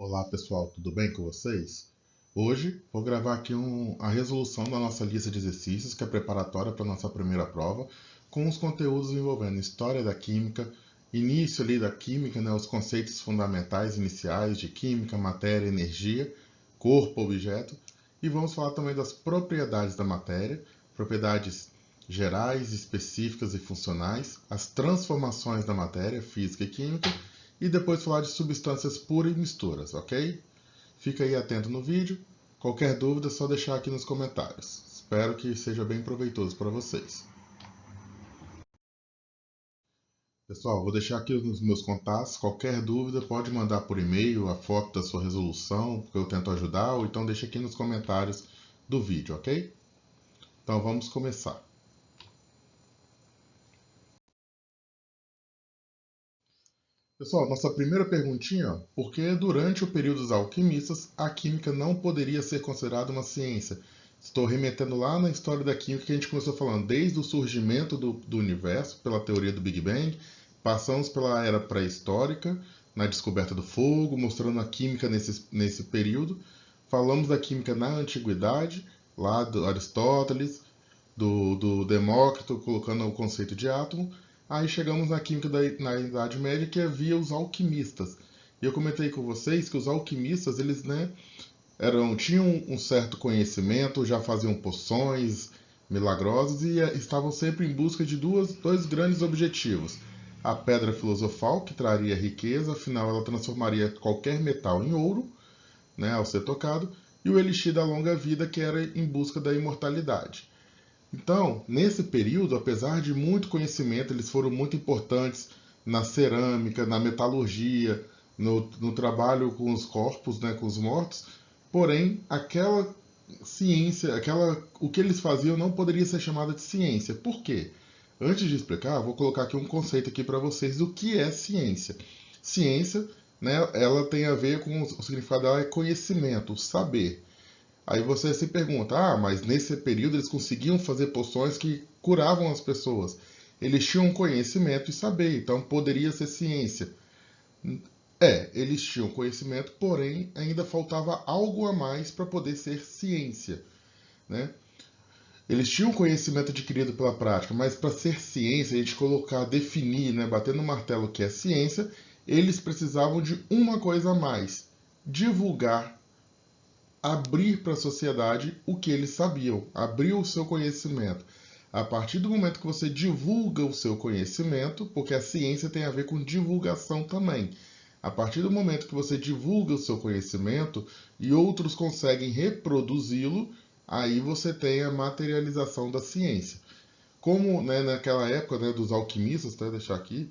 Olá pessoal, tudo bem com vocês? Hoje vou gravar aqui a resolução da nossa lista de exercícios, que é preparatória para a nossa primeira prova, com os conteúdos envolvendo história da química, início ali da química, né, os conceitos fundamentais iniciais de química, matéria, energia, corpo, objeto, e vamos falar também das propriedades da matéria, propriedades gerais, específicas e funcionais, as transformações da matéria, física e química, e depois falar de substâncias puras e misturas, ok? Fica aí atento no vídeo. Qualquer dúvida é só deixar aqui nos comentários. Espero que seja bem proveitoso para vocês. Pessoal, vou deixar aqui os meus contatos. Qualquer dúvida pode mandar por e-mail a foto da sua resolução, que eu tento ajudar, ou então deixa aqui nos comentários do vídeo, ok? Então vamos começar. Pessoal, nossa primeira perguntinha, por que durante o período dos alquimistas a química não poderia ser considerada uma ciência? Estou remetendo lá na história da química que a gente começou falando, desde o surgimento do universo, pela teoria do Big Bang, passamos pela era pré-histórica, na descoberta do fogo, mostrando a química nesse período. Falamos da química na antiguidade, lá do Aristóteles, do Demócrito, colocando o conceito de átomo. Aí chegamos na química na Idade Média, que havia os alquimistas. E eu comentei com vocês que os alquimistas, eles, né, tinham um certo conhecimento, já faziam poções milagrosas e estavam sempre em busca de dois grandes objetivos. A pedra filosofal, que traria riqueza, afinal ela transformaria qualquer metal em ouro, né, ao ser tocado, e o elixir da longa vida, que era em busca da imortalidade. Então, nesse período, apesar de muito conhecimento, eles foram muito importantes na cerâmica, na metalurgia, no trabalho com os corpos, né, com os mortos. Porém, aquela ciência, o que eles faziam não poderia ser chamada de ciência. Por quê? Antes de explicar, vou colocar aqui um conceito aqui para vocês do que é ciência. Ciência, né, ela tem a ver com o significado dela é conhecimento, saber. Aí você se pergunta, mas nesse período eles conseguiam fazer poções que curavam as pessoas. Eles tinham conhecimento e saber, então poderia ser ciência. Eles tinham conhecimento, porém ainda faltava algo a mais para poder ser ciência, né? Eles tinham conhecimento adquirido pela prática, mas para ser ciência, a gente colocar, definir, né, bater no martelo que é ciência, eles precisavam de uma coisa a mais: divulgar, abrir para a sociedade o que eles sabiam, abrir o seu conhecimento. A partir do momento que você divulga o seu conhecimento, porque a ciência tem a ver com divulgação também. A partir do momento que você divulga o seu conhecimento e outros conseguem reproduzi-lo, aí você tem a materialização da ciência. Como, né, naquela época, né, dos alquimistas, até deixar aqui,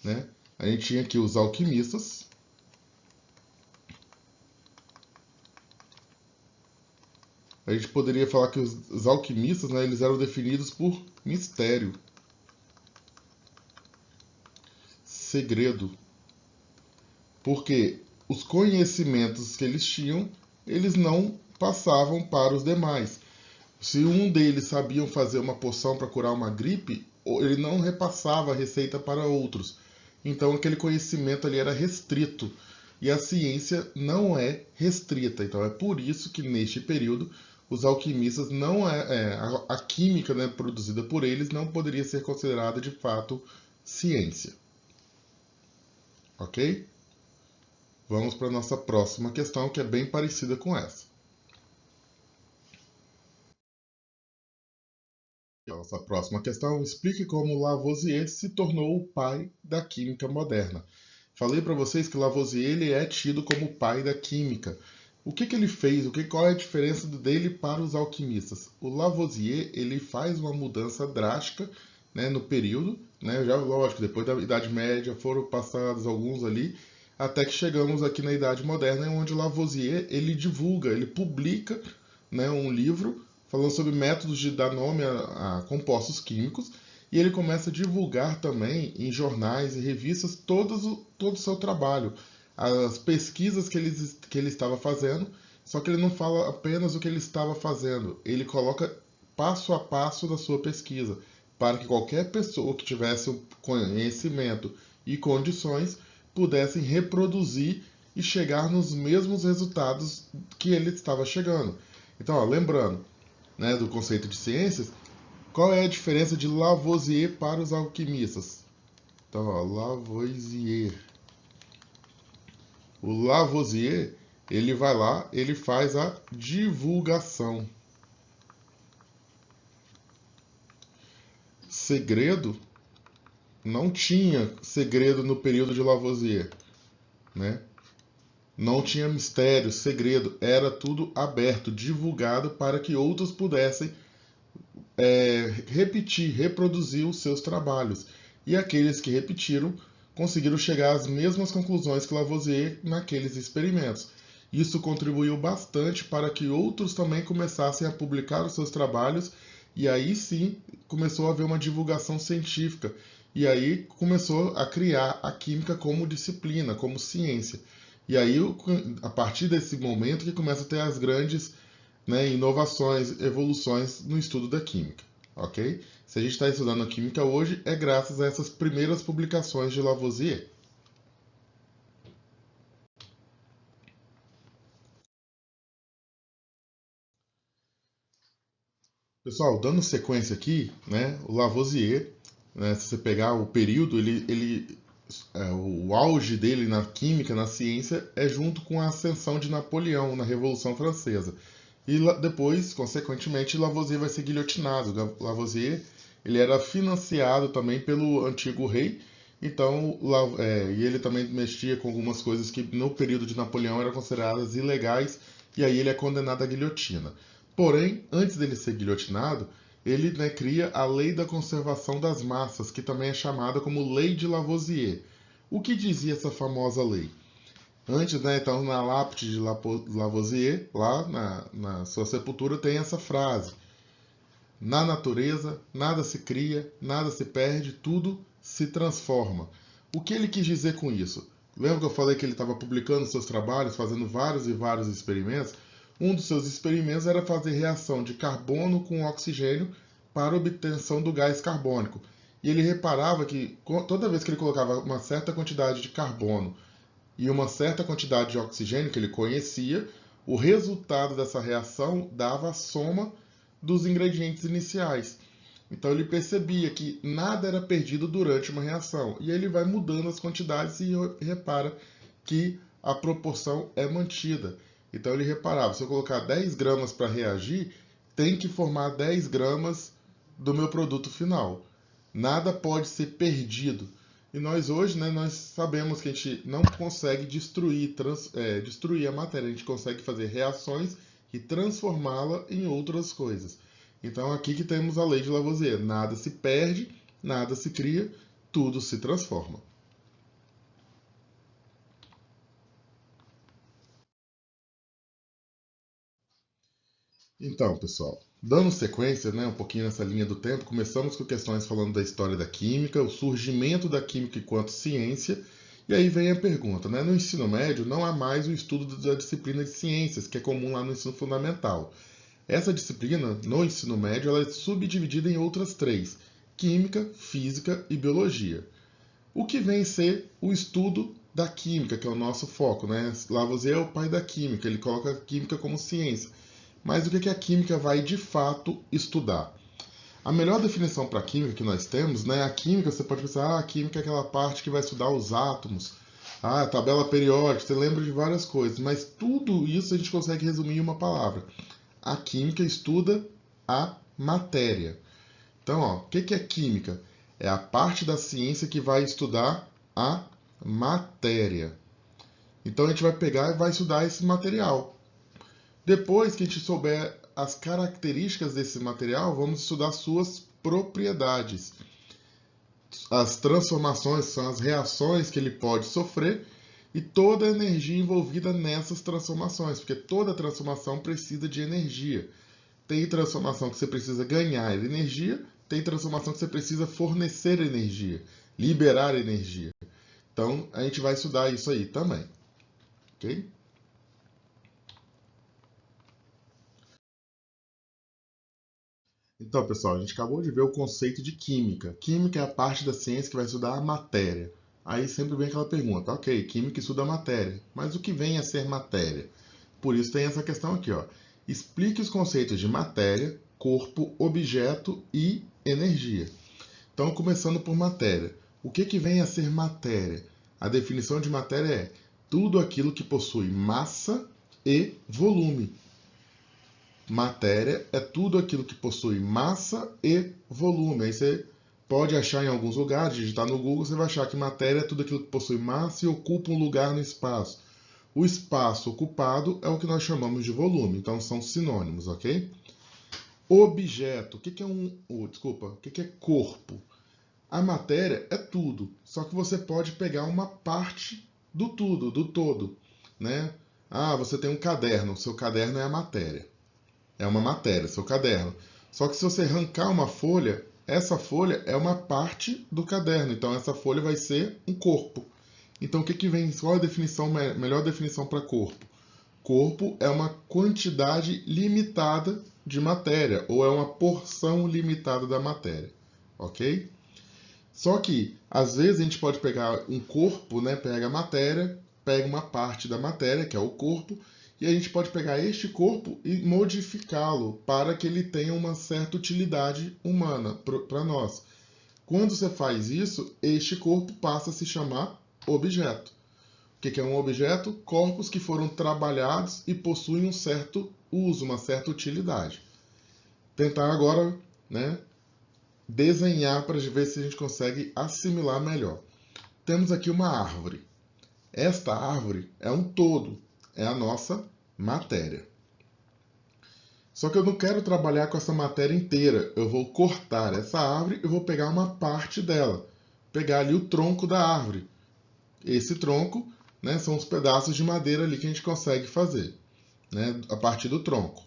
né, a gente tinha aqui os alquimistas. A gente poderia falar que os alquimistas, né, eles eram definidos por mistério, segredo, porque os conhecimentos que eles tinham, eles não passavam para os demais. Se um deles sabia fazer uma poção para curar uma gripe, ele não repassava a receita para outros. Então aquele conhecimento ali era restrito. E a ciência não é restrita. Então é por isso que neste período os alquimistas não a química, né, produzida por eles não poderia ser considerada de fato ciência. Ok? Vamos para a nossa próxima questão, que é bem parecida com essa. A nossa próxima questão: explique como Lavoisier se tornou o pai da química moderna. Falei para vocês que Lavoisier ele é tido como o pai da química. O que ele fez? Qual é a diferença dele para os alquimistas? O Lavoisier ele faz uma mudança drástica, né, no período, né, já lógico, depois da Idade Média foram passados alguns ali, até que chegamos aqui na Idade Moderna, onde Lavoisier ele divulga, ele publica, né, um livro falando sobre métodos de dar nome a compostos químicos, e ele começa a divulgar também em jornais e revistas todo o seu trabalho, as pesquisas que ele estava fazendo, só que ele não fala apenas o que ele estava fazendo, ele coloca passo a passo da sua pesquisa, para que qualquer pessoa que tivesse um conhecimento e condições pudessem reproduzir e chegar nos mesmos resultados que ele estava chegando. Então, ó, lembrando, né, do conceito de ciências, qual é a diferença de Lavoisier para os alquimistas? Então, ó, Lavoisier. O Lavoisier, ele vai lá, ele faz a divulgação. Segredo, não tinha segredo no período de Lavoisier, né? Não tinha mistério, segredo, era tudo aberto, divulgado para que outros pudessem repetir, reproduzir os seus trabalhos. E aqueles que repetiram conseguiram chegar às mesmas conclusões que Lavoisier naqueles experimentos. Isso contribuiu bastante para que outros também começassem a publicar os seus trabalhos, e aí sim começou a haver uma divulgação científica. E aí começou a criar a química como disciplina, como ciência. E aí, a partir desse momento, que começa a ter as grandes, né, inovações, evoluções no estudo da química, ok? Se a gente está estudando a química hoje, é graças a essas primeiras publicações de Lavoisier. Pessoal, dando sequência aqui, né, o Lavoisier, né, se você pegar o período, o auge dele na química, na ciência, é junto com a ascensão de Napoleão na Revolução Francesa. E depois, consequentemente, Lavoisier vai ser guilhotinado. Lavoisier, ele era financiado também pelo antigo rei, então, e ele também mexia com algumas coisas que no período de Napoleão eram consideradas ilegais, e aí ele é condenado à guilhotina. Porém, antes dele ser guilhotinado, ele, né, cria a Lei da Conservação das Massas, que também é chamada como Lei de Lavoisier. O que dizia essa famosa lei? Antes, né, então, na lápide de Lavoisier, lá na sua sepultura, tem essa frase: na natureza, nada se cria, nada se perde, tudo se transforma. O que ele quis dizer com isso? Lembra que eu falei que ele estava publicando seus trabalhos, fazendo vários e vários experimentos? Um dos seus experimentos era fazer reação de carbono com oxigênio para obtenção do gás carbônico. E ele reparava que toda vez que ele colocava uma certa quantidade de carbono e uma certa quantidade de oxigênio que ele conhecia, o resultado dessa reação dava a soma dos ingredientes iniciais. Então ele percebia que nada era perdido durante uma reação. E ele vai mudando as quantidades e repara que a proporção é mantida. Então ele reparava, se eu colocar 10 gramas para reagir, tem que formar 10 gramas do meu produto final. Nada pode ser perdido. E nós hoje, né, nós sabemos que a gente não consegue destruir a matéria, a gente consegue fazer reações e transformá-la em outras coisas. Então aqui que temos a lei de Lavoisier: nada se perde, nada se cria, tudo se transforma. Então, pessoal, dando sequência, né, um pouquinho nessa linha do tempo, começamos com questões falando da história da química, o surgimento da química enquanto ciência, e aí vem a pergunta, né? No ensino médio não há mais o estudo da disciplina de ciências, que é comum lá no ensino fundamental. Essa disciplina, no ensino médio, ela é subdividida em outras três: química, física e biologia. O que vem ser o estudo da química, que é o nosso foco, né? Lavoisier é o pai da química, ele coloca a química como ciência. Mas o que a química vai de fato estudar? A melhor definição para a química que nós temos, né? A química, você pode pensar, a química é aquela parte que vai estudar os átomos, a tabela periódica, você lembra de várias coisas, mas tudo isso a gente consegue resumir em uma palavra: a química estuda a matéria. Então, ó, o que é química? É a parte da ciência que vai estudar a matéria. Então a gente vai pegar e vai estudar esse material. Depois que a gente souber as características desse material, vamos estudar suas propriedades. As transformações são as reações que ele pode sofrer e toda a energia envolvida nessas transformações, porque toda transformação precisa de energia. Tem transformação que você precisa ganhar energia, tem transformação que você precisa fornecer energia, liberar energia. Então, a gente vai estudar isso aí também, ok? Então, pessoal, a gente acabou de ver o conceito de química. Química é a parte da ciência que vai estudar a matéria. Aí sempre vem aquela pergunta, ok, química estuda matéria, mas o que vem a ser matéria? Por isso tem essa questão aqui, ó. Explique os conceitos de matéria, corpo, objeto e energia. Então, começando por matéria. O que vem a ser matéria? A definição de matéria é tudo aquilo que possui massa e volume. Matéria é tudo aquilo que possui massa e volume. Aí você pode achar em alguns lugares, digitar no Google, você vai achar que matéria é tudo aquilo que possui massa e ocupa um lugar no espaço. O espaço ocupado é o que nós chamamos de volume, então são sinônimos, ok? Objeto, o que é o que é corpo? A matéria é tudo, só que você pode pegar uma parte do tudo, do todo, né? Ah, você tem um caderno, seu caderno é a matéria. É uma matéria, seu caderno. Só que se você arrancar uma folha, essa folha é uma parte do caderno, então essa folha vai ser um corpo. Então o que vem? Qual é a definição, melhor definição para corpo? Corpo é uma quantidade limitada de matéria, ou é uma porção limitada da matéria, ok? Só que, às vezes, a gente pode pegar um corpo, né? Pega a matéria, pega uma parte da matéria, que é o corpo, e a gente pode pegar este corpo e modificá-lo para que ele tenha uma certa utilidade humana para nós. Quando você faz isso, este corpo passa a se chamar objeto. O que é um objeto? Corpos que foram trabalhados e possuem um certo uso, uma certa utilidade. Tentar agora, né, desenhar para ver se a gente consegue assimilar melhor. Temos aqui uma árvore. Esta árvore é um todo, é a nossa matéria. Só que eu não quero trabalhar com essa matéria inteira. Eu vou cortar essa árvore e vou pegar uma parte dela. Pegar ali o tronco da árvore. Esse tronco, né, são os pedaços de madeira ali que a gente consegue fazer, né, a partir do tronco.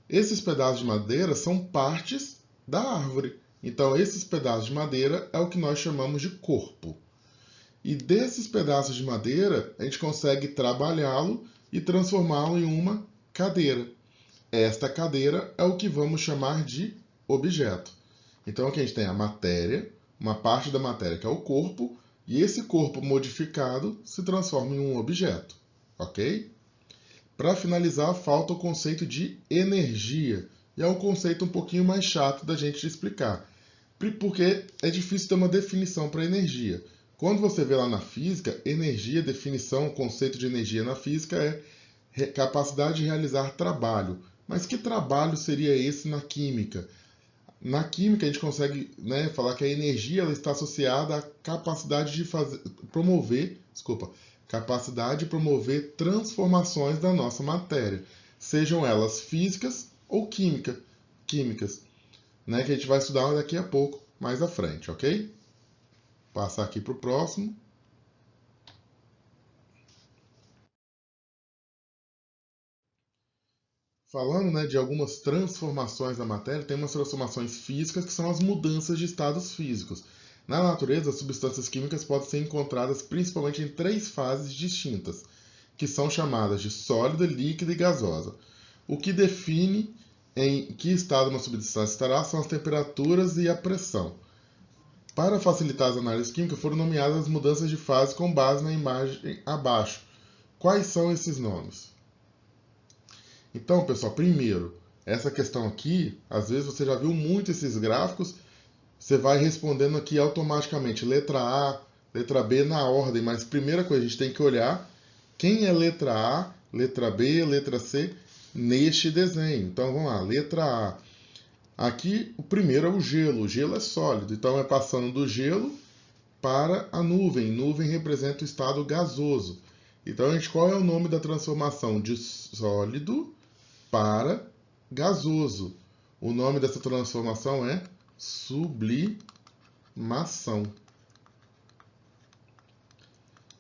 Esses pedaços de madeira são partes da árvore. Então, esses pedaços de madeira é o que nós chamamos de corpo. E desses pedaços de madeira, a gente consegue trabalhá-lo e transformá-lo em uma cadeira. Esta cadeira é o que vamos chamar de objeto. Então aqui a gente tem a matéria, uma parte da matéria que é o corpo, e esse corpo modificado se transforma em um objeto, ok? Para finalizar, falta o conceito de energia, e é um conceito um pouquinho mais chato da gente explicar, porque é difícil ter uma definição para energia. Quando você vê lá na física, energia, definição, conceito de energia na física é capacidade de realizar trabalho. Mas que trabalho seria esse na química? Na química, a gente consegue, né, falar que a energia ela está associada à capacidade de capacidade de promover transformações da nossa matéria, sejam elas físicas ou químicas, né, que a gente vai estudar daqui a pouco, mais à frente, ok? Passar aqui para o próximo. Falando, né, de algumas transformações da matéria, tem umas transformações físicas que são as mudanças de estados físicos. Na natureza, as substâncias químicas podem ser encontradas principalmente em três fases distintas, que são chamadas de sólida, líquida e gasosa. O que define em que estado uma substância estará são as temperaturas e a pressão. Para facilitar as análises químicas, foram nomeadas as mudanças de fase com base na imagem abaixo. Quais são esses nomes? Então, pessoal, primeiro, essa questão aqui, às vezes você já viu muito esses gráficos, você vai respondendo aqui automaticamente, letra A, letra B na ordem, mas primeira coisa, a gente tem que olhar quem é letra A, letra B, letra C neste desenho. Então, vamos lá, letra A. Aqui, o primeiro é o gelo é sólido, então é passando do gelo para a nuvem. Nuvem representa o estado gasoso. Então, qual é o nome da transformação de sólido para gasoso? O nome dessa transformação é sublimação.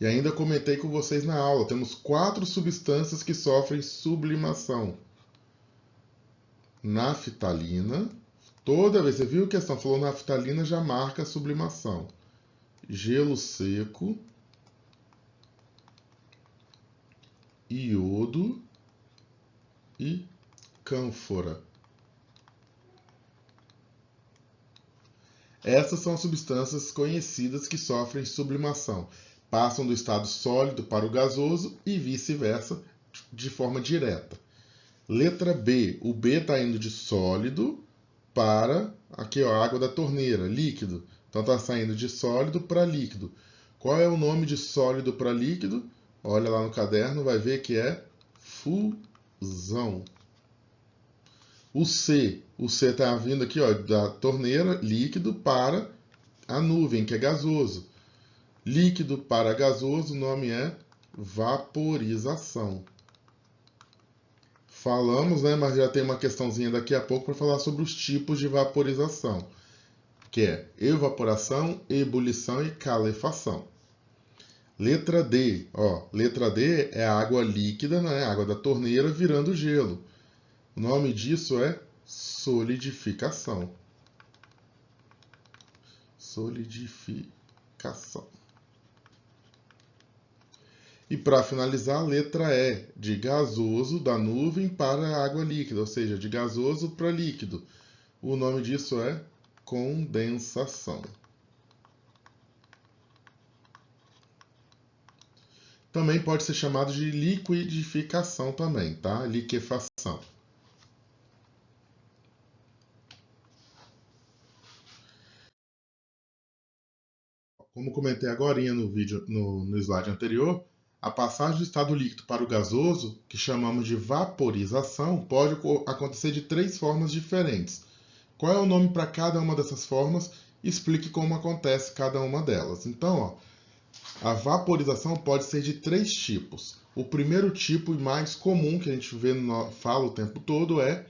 E ainda comentei com vocês na aula, temos 4 substâncias que sofrem sublimação. Naftalina, toda vez, você viu que a questão falou naftalina, já marca a sublimação. Gelo seco, iodo e cânfora. Essas são as substâncias conhecidas que sofrem sublimação. Passam do estado sólido para o gasoso e vice-versa, de forma direta. Letra B. O B está indo de sólido para, aqui ó, água da torneira, líquido. Então está saindo de sólido para líquido. Qual é o nome de sólido para líquido? Olha lá no caderno, vai ver que é fusão. O C está vindo aqui ó, da torneira, líquido, para a nuvem, que é gasoso. Líquido para gasoso, o nome é vaporização. Falamos, né, mas já tem uma questãozinha daqui a pouco para falar sobre os tipos de vaporização, que é evaporação, ebulição e calefação. Letra D, ó, letra D é a água líquida, né, água da torneira virando gelo. O nome disso é solidificação. Solidificação. E para finalizar, a letra E, de gasoso da nuvem para a água líquida, ou seja, de gasoso para líquido. O nome disso é condensação. Também pode ser chamado de liquidificação também, tá? Liquefação. Como comentei agora no vídeo, no slide anterior, a passagem do estado líquido para o gasoso, que chamamos de vaporização, pode acontecer de três formas diferentes. Qual é o nome para cada uma dessas formas? Explique como acontece cada uma delas. Então, ó, a vaporização pode ser de três tipos. O primeiro tipo e mais comum que a gente fala o tempo todo é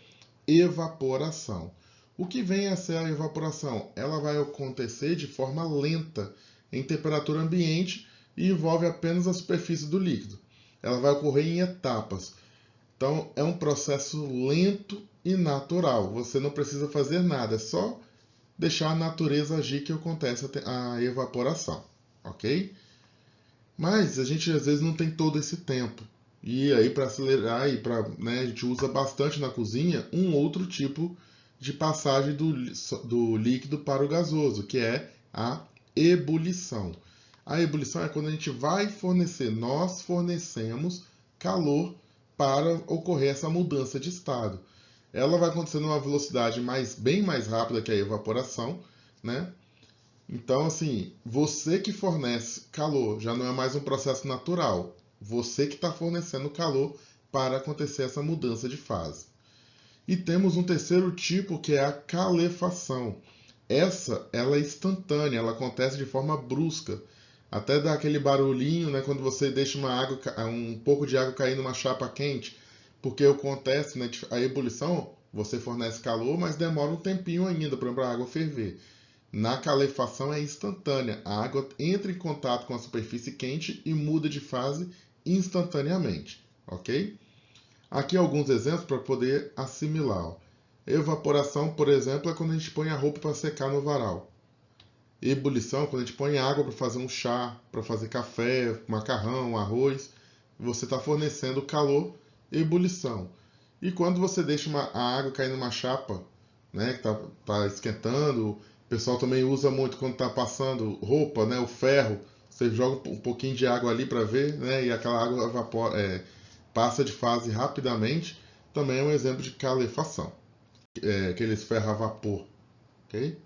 evaporação. O que vem a ser a evaporação? Ela vai acontecer de forma lenta, em temperatura ambiente e envolve apenas a superfície do líquido. Ela vai ocorrer em etapas. Então, é um processo lento e natural. Você não precisa fazer nada, é só deixar a natureza agir que acontece a evaporação, ok? Mas a gente às vezes não tem todo esse tempo. E aí, para acelerar, né, a gente usa bastante na cozinha um outro tipo de passagem do líquido para o gasoso, que é a ebulição. A ebulição é quando a gente vai fornecer, nós fornecemos calor para ocorrer essa mudança de estado. Ela vai acontecer numa velocidade bem mais rápida que a evaporação, né? Então, assim, você que fornece calor já não é mais um processo natural. Você que está fornecendo calor para acontecer essa mudança de fase. E temos um terceiro tipo que é a calefação. Ela é instantânea, ela acontece de forma brusca. Até dá aquele barulhinho, né, quando você deixa um pouco de água cair numa chapa quente. Porque acontece, né, a ebulição, você fornece calor, mas demora um tempinho ainda para a água ferver. Na calefação é instantânea. A água entra em contato com a superfície quente e muda de fase instantaneamente, ok? Aqui alguns exemplos para poder assimilar. Evaporação, por exemplo, é quando a gente põe a roupa para secar no varal. Ebulição é quando a gente põe água para fazer um chá, para fazer café, macarrão, arroz. Você está fornecendo calor, ebulição. E quando você deixa a água cair numa chapa, né, que está esquentando, o pessoal também usa muito quando está passando roupa, né, o ferro. Você joga um pouquinho de água ali para ver, né, e aquela água passa de fase rapidamente. Também é um exemplo de calefação, aqueles ferros a vapor, ok?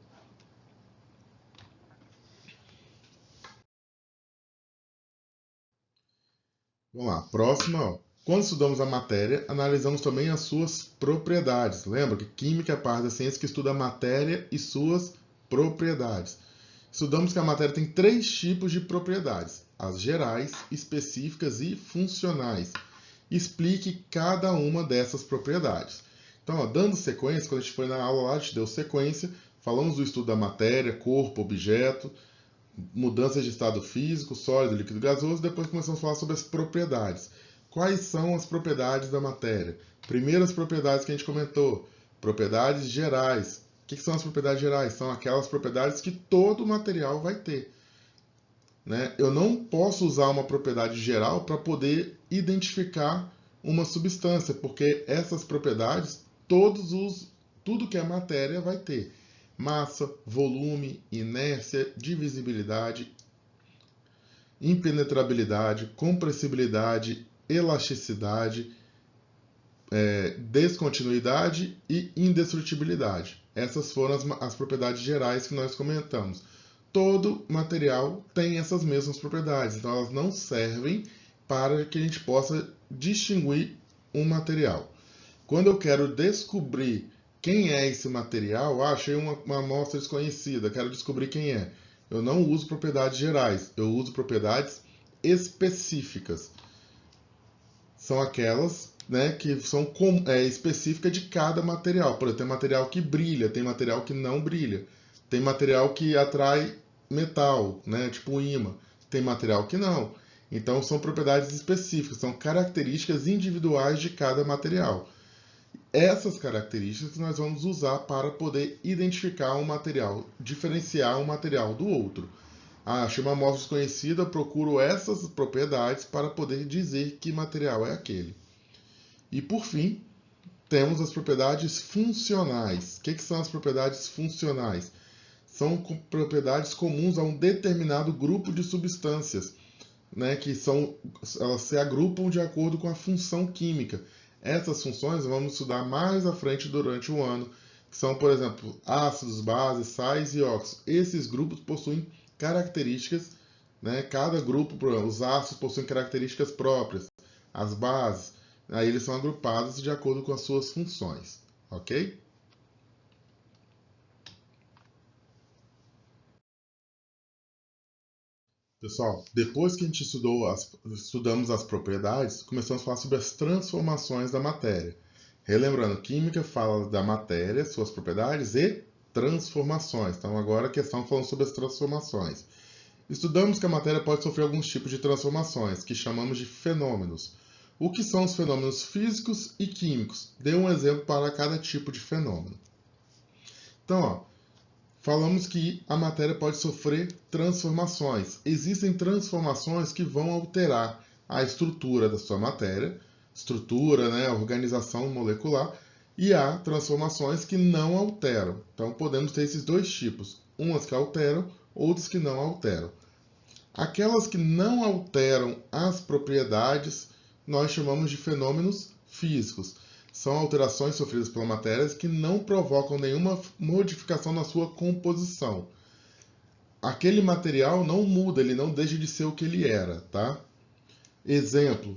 Vamos lá, próxima. Ó. Quando estudamos a matéria, analisamos também as suas propriedades. Lembra que química é a parte da ciência que estuda a matéria e suas propriedades. Estudamos que a matéria tem três tipos de propriedades: as gerais, específicas e funcionais. Explique cada uma dessas propriedades. Então, ó, dando sequência, quando a gente foi na aula lá, a gente deu sequência, falamos do estudo da matéria, corpo, objeto, mudanças de estado físico, sólido, líquido, gasoso, depois começamos a falar sobre as propriedades. Quais são as propriedades da matéria? Primeiras propriedades que a gente comentou, propriedades gerais. O que são as propriedades gerais? São aquelas propriedades que todo material vai ter. Né? Eu não posso usar uma propriedade geral para poder identificar uma substância, porque essas propriedades, tudo que é matéria vai ter. massa, volume, inércia, divisibilidade, impenetrabilidade, compressibilidade, elasticidade, descontinuidade e indestrutibilidade. Essas foram as propriedades gerais que nós comentamos. Todo material tem essas mesmas propriedades, então elas não servem para que a gente possa distinguir um material. Quando eu quero descobrir quem é esse material, achei uma amostra desconhecida, quero descobrir quem é. Eu não uso propriedades gerais, eu uso propriedades específicas. São aquelas, né, que são específicas de cada material. Por exemplo, tem material que brilha, tem material que não brilha. Tem material que atrai metal, né, tipo ímã. Tem material que não. Então, são propriedades específicas, são características individuais de cada material. Essas características que nós vamos usar para poder identificar um material, diferenciar um material do outro. Achei uma amostra desconhecida, procuro essas propriedades para poder dizer que material é aquele. E por fim, temos as propriedades funcionais. O que são as propriedades funcionais? São propriedades comuns a um determinado grupo de substâncias, né, elas se agrupam de acordo com a função química. Essas funções vamos estudar mais à frente durante o ano, que são, por exemplo, ácidos, bases, sais e óxidos. Esses grupos possuem características, né, cada grupo, por exemplo, os ácidos possuem características próprias, as bases, aí eles são agrupados de acordo com as suas funções, ok? Pessoal, depois que a gente estudamos as propriedades, começamos a falar sobre as transformações da matéria. Relembrando, química fala da matéria, suas propriedades e transformações. Então, agora a questão falando sobre as transformações. Estudamos que a matéria pode sofrer alguns tipos de transformações, que chamamos de fenômenos. O que são os fenômenos físicos e químicos? Dê um exemplo para cada tipo de fenômeno. Então, falamos que a matéria pode sofrer transformações. Existem transformações que vão alterar a estrutura da sua matéria, estrutura, né, organização molecular, e há transformações que não alteram. Então podemos ter esses dois tipos, umas que alteram, outras que não alteram. Aquelas que não alteram as propriedades, nós chamamos de fenômenos físicos. São alterações sofridas pela matéria que não provocam nenhuma modificação na sua composição. Aquele material não muda, ele não deixa de ser o que ele era, tá? Exemplo,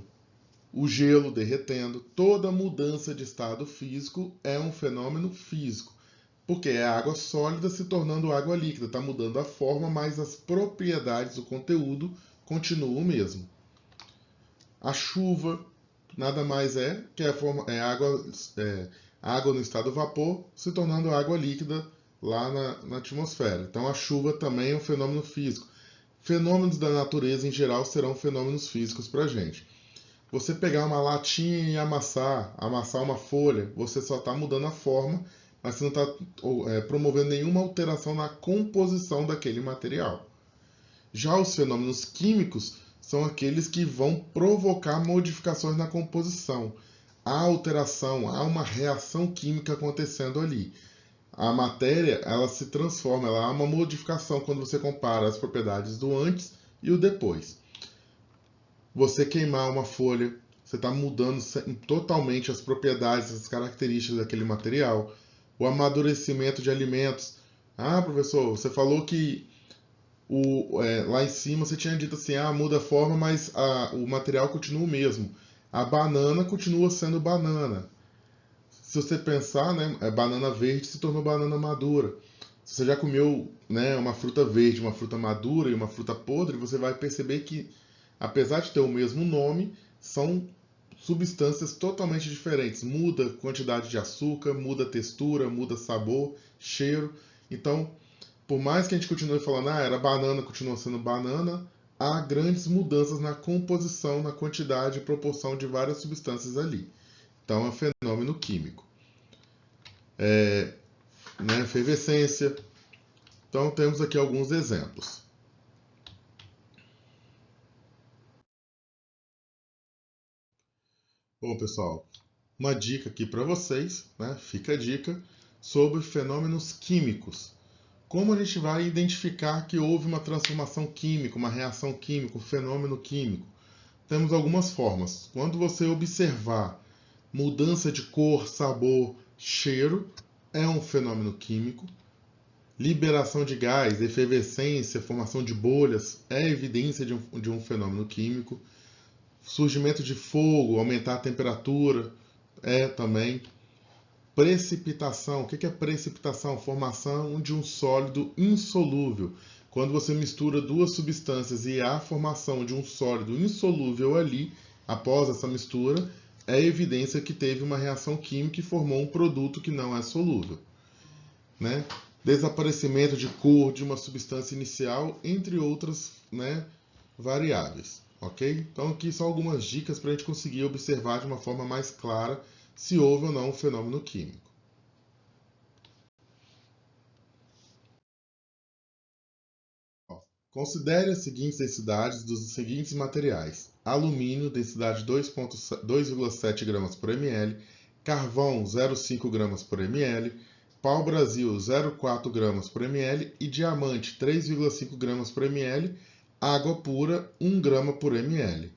o gelo derretendo. Toda mudança de estado físico é um fenômeno físico, porque é água sólida se tornando água líquida. Está mudando a forma, mas as propriedades do conteúdo continuam o mesmo. A chuva nada mais é que água no estado vapor se tornando água líquida lá na atmosfera. Então a chuva também é um fenômeno físico. Fenômenos da natureza em geral serão fenômenos físicos para a gente. Você pegar uma latinha e amassar uma folha, você só está mudando a forma, mas você não está promovendo nenhuma alteração na composição daquele material. Já os fenômenos químicos são aqueles que vão provocar modificações na composição. Há alteração, há uma reação química acontecendo ali. A matéria, ela se transforma, ela há uma modificação quando você compara as propriedades do antes e o depois. Você queimar uma folha, você está mudando totalmente as propriedades, as características daquele material. O amadurecimento de alimentos. Ah, professor, você falou que lá em cima você tinha dito assim, muda a forma, mas o material continua o mesmo. A banana continua sendo banana. Se você pensar, né, banana verde se tornou banana madura. Se você já comeu, né, uma fruta verde, uma fruta madura e uma fruta podre, você vai perceber que, apesar de ter o mesmo nome, são substâncias totalmente diferentes. Muda a quantidade de açúcar, muda a textura, muda sabor, cheiro. Então, por mais que a gente continue falando, era banana, continua sendo banana, há grandes mudanças na composição, na quantidade e proporção de várias substâncias ali. Então, é um fenômeno químico. Efervescência. Então, temos aqui alguns exemplos. Bom, pessoal, uma dica aqui para vocês, né? Fica a dica. sobre fenômenos químicos. Como a gente vai identificar que houve uma transformação química, uma reação química, um fenômeno químico? Temos algumas formas. Quando você observar mudança de cor, sabor, cheiro, é um fenômeno químico. Liberação de gás, efervescência, formação de bolhas, é evidência de um fenômeno químico. Surgimento de fogo, aumentar a temperatura, é também. Precipitação, o que é precipitação? Formação de um sólido insolúvel. Quando você mistura duas substâncias e há a formação de um sólido insolúvel ali, após essa mistura, é evidência que teve uma reação química e formou um produto que não é solúvel. Né? Desaparecimento de cor de uma substância inicial, entre outras, né, variáveis. Ok? Então aqui são algumas dicas para a gente conseguir observar de uma forma mais clara se houve ou não um fenômeno químico. Considere as seguintes densidades dos seguintes materiais: alumínio, densidade 2,7 gramas por ml, carvão 0,5 gramas por ml, pau-brasil 0,4 gramas por ml e diamante 3,5 gramas por ml, água pura 1 grama por ml.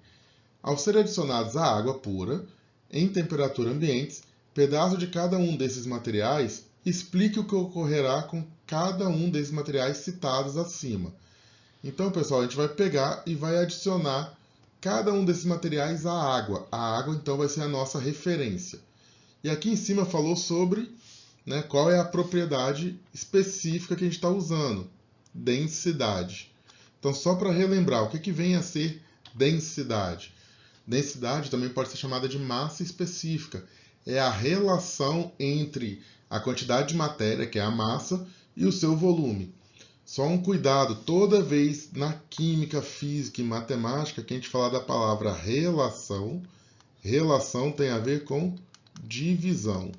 Ao ser adicionados à água pura, em temperatura ambiente, pedaço de cada um desses materiais, explique o que ocorrerá com cada um desses materiais citados acima. Então, pessoal, a gente vai pegar e vai adicionar cada um desses materiais à água. A água, então, vai ser a nossa referência. E aqui em cima falou sobre, né, qual é a propriedade específica que a gente está usando. Densidade. Então, só para relembrar, o que vem a ser densidade? Densidade também pode ser chamada de massa específica. É a relação entre a quantidade de matéria, que é a massa, e o seu volume. Só um cuidado, toda vez na química, física e matemática que a gente falar da palavra relação, relação tem a ver com divisão.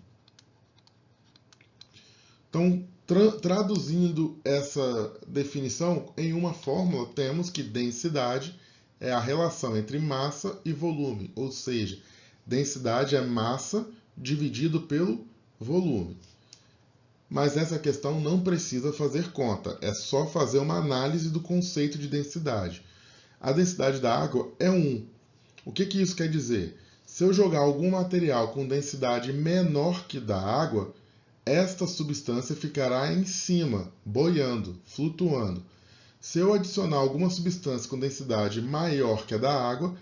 Então, traduzindo essa definição em uma fórmula, temos que densidade é a relação entre massa e volume, ou seja, densidade é massa dividido pelo volume. Mas essa questão não precisa fazer conta, é só fazer uma análise do conceito de densidade. A densidade da água é 1. O que isso quer dizer? Se eu jogar algum material com densidade menor que da água, esta substância ficará em cima, boiando, flutuando. Se eu adicionar alguma substância com densidade maior que a da água,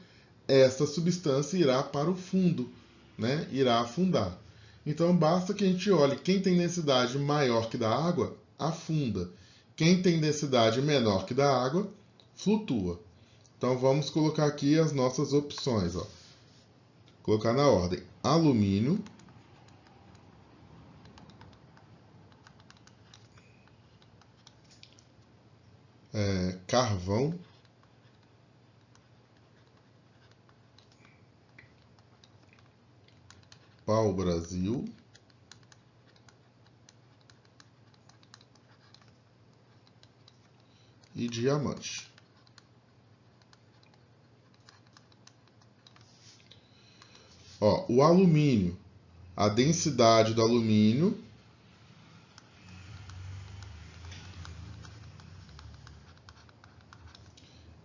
esta substância irá para o fundo, né? Irá afundar. Então basta que a gente olhe quem tem densidade maior que da água, afunda. Quem tem densidade menor que da água, flutua. Então vamos colocar aqui as nossas opções. Ó. Colocar na ordem: alumínio, carvão, pau-brasil, e diamante. Ó, o alumínio, a densidade do alumínio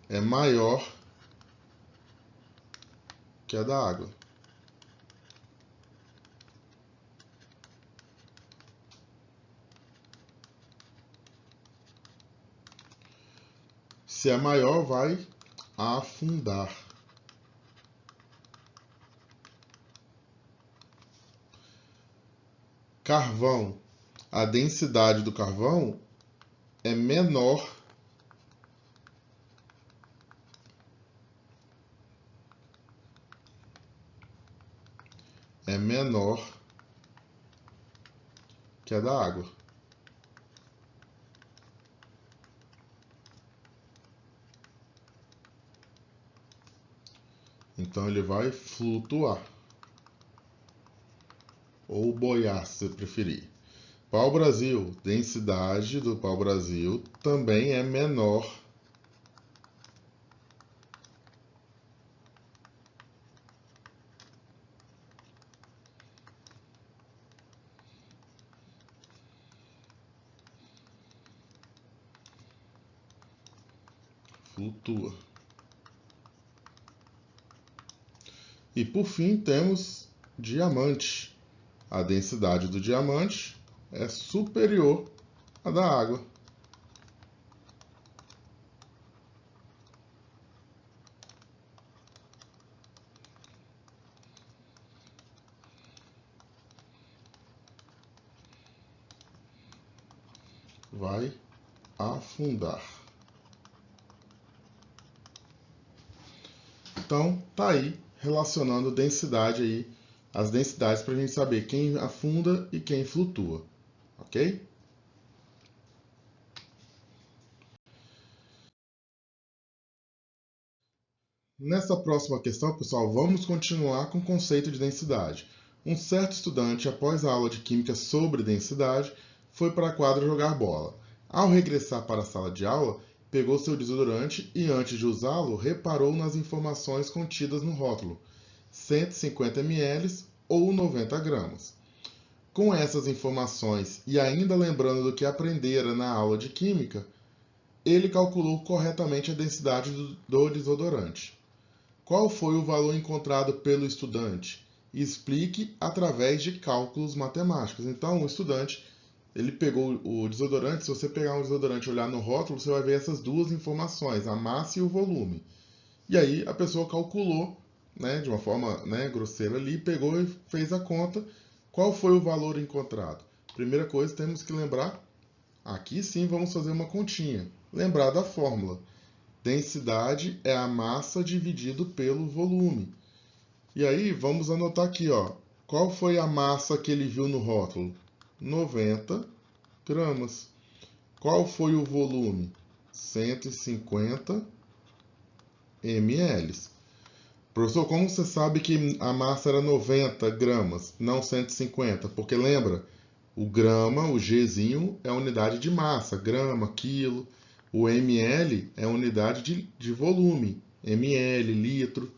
é maior que a da água. Se é maior, vai afundar. Carvão. A densidade do carvão é menor que a da água. Então ele vai flutuar. Ou boiar, se você preferir. Pau-brasil, densidade do pau-brasil também é menor flutua. E por fim temos diamante. A densidade do diamante é superior à da água. Vai afundar. Então, tá aí relacionando densidade aí, as densidades para a gente saber quem afunda e quem flutua, ok? Nessa próxima questão, pessoal, vamos continuar com o conceito de densidade. Um certo estudante, após a aula de química sobre densidade, foi para a quadra jogar bola. Ao regressar para a sala de aula, pegou seu desodorante e, antes de usá-lo, reparou nas informações contidas no rótulo: 150 ml ou 90 gramas. Com essas informações e ainda lembrando do que aprendera na aula de química, ele calculou corretamente a densidade do desodorante. Qual foi o valor encontrado pelo estudante? Explique através de cálculos matemáticos. Então, o estudante, ele pegou o desodorante. Se você pegar um desodorante e olhar no rótulo, você vai ver essas duas informações, a massa e o volume. E aí a pessoa calculou, né, de uma forma, né, grosseira ali, pegou e fez a conta. Qual foi o valor encontrado? Primeira coisa, temos que lembrar, aqui sim vamos fazer uma continha. Lembrar da fórmula. Densidade é a massa dividido pelo volume. E aí, vamos anotar aqui, ó. Qual foi a massa que ele viu no rótulo? 90 gramas. Qual foi o volume? 150 ml. Professor, como você sabe que a massa era 90 gramas, não 150? Porque lembra, o grama, o Gzinho, é a unidade de massa, grama, quilo. O ml é a unidade de volume, ml, litro.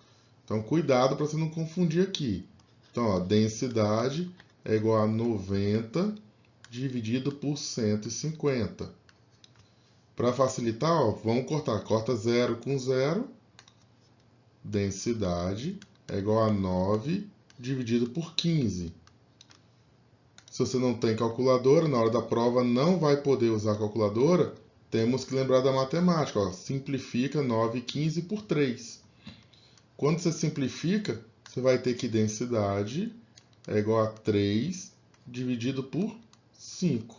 Então, cuidado para você não confundir aqui. Então, ó, densidade é igual a 90 dividido por 150. Para facilitar, ó, vamos cortar. Corta 0 com 0. Densidade é igual a 9 dividido por 15. Se você não tem calculadora, na hora da prova não vai poder usar a calculadora, temos que lembrar da matemática. Ó. Simplifica 9 e 15 por 3. Quando você simplifica, você vai ter que densidade é igual a 3 dividido por 5.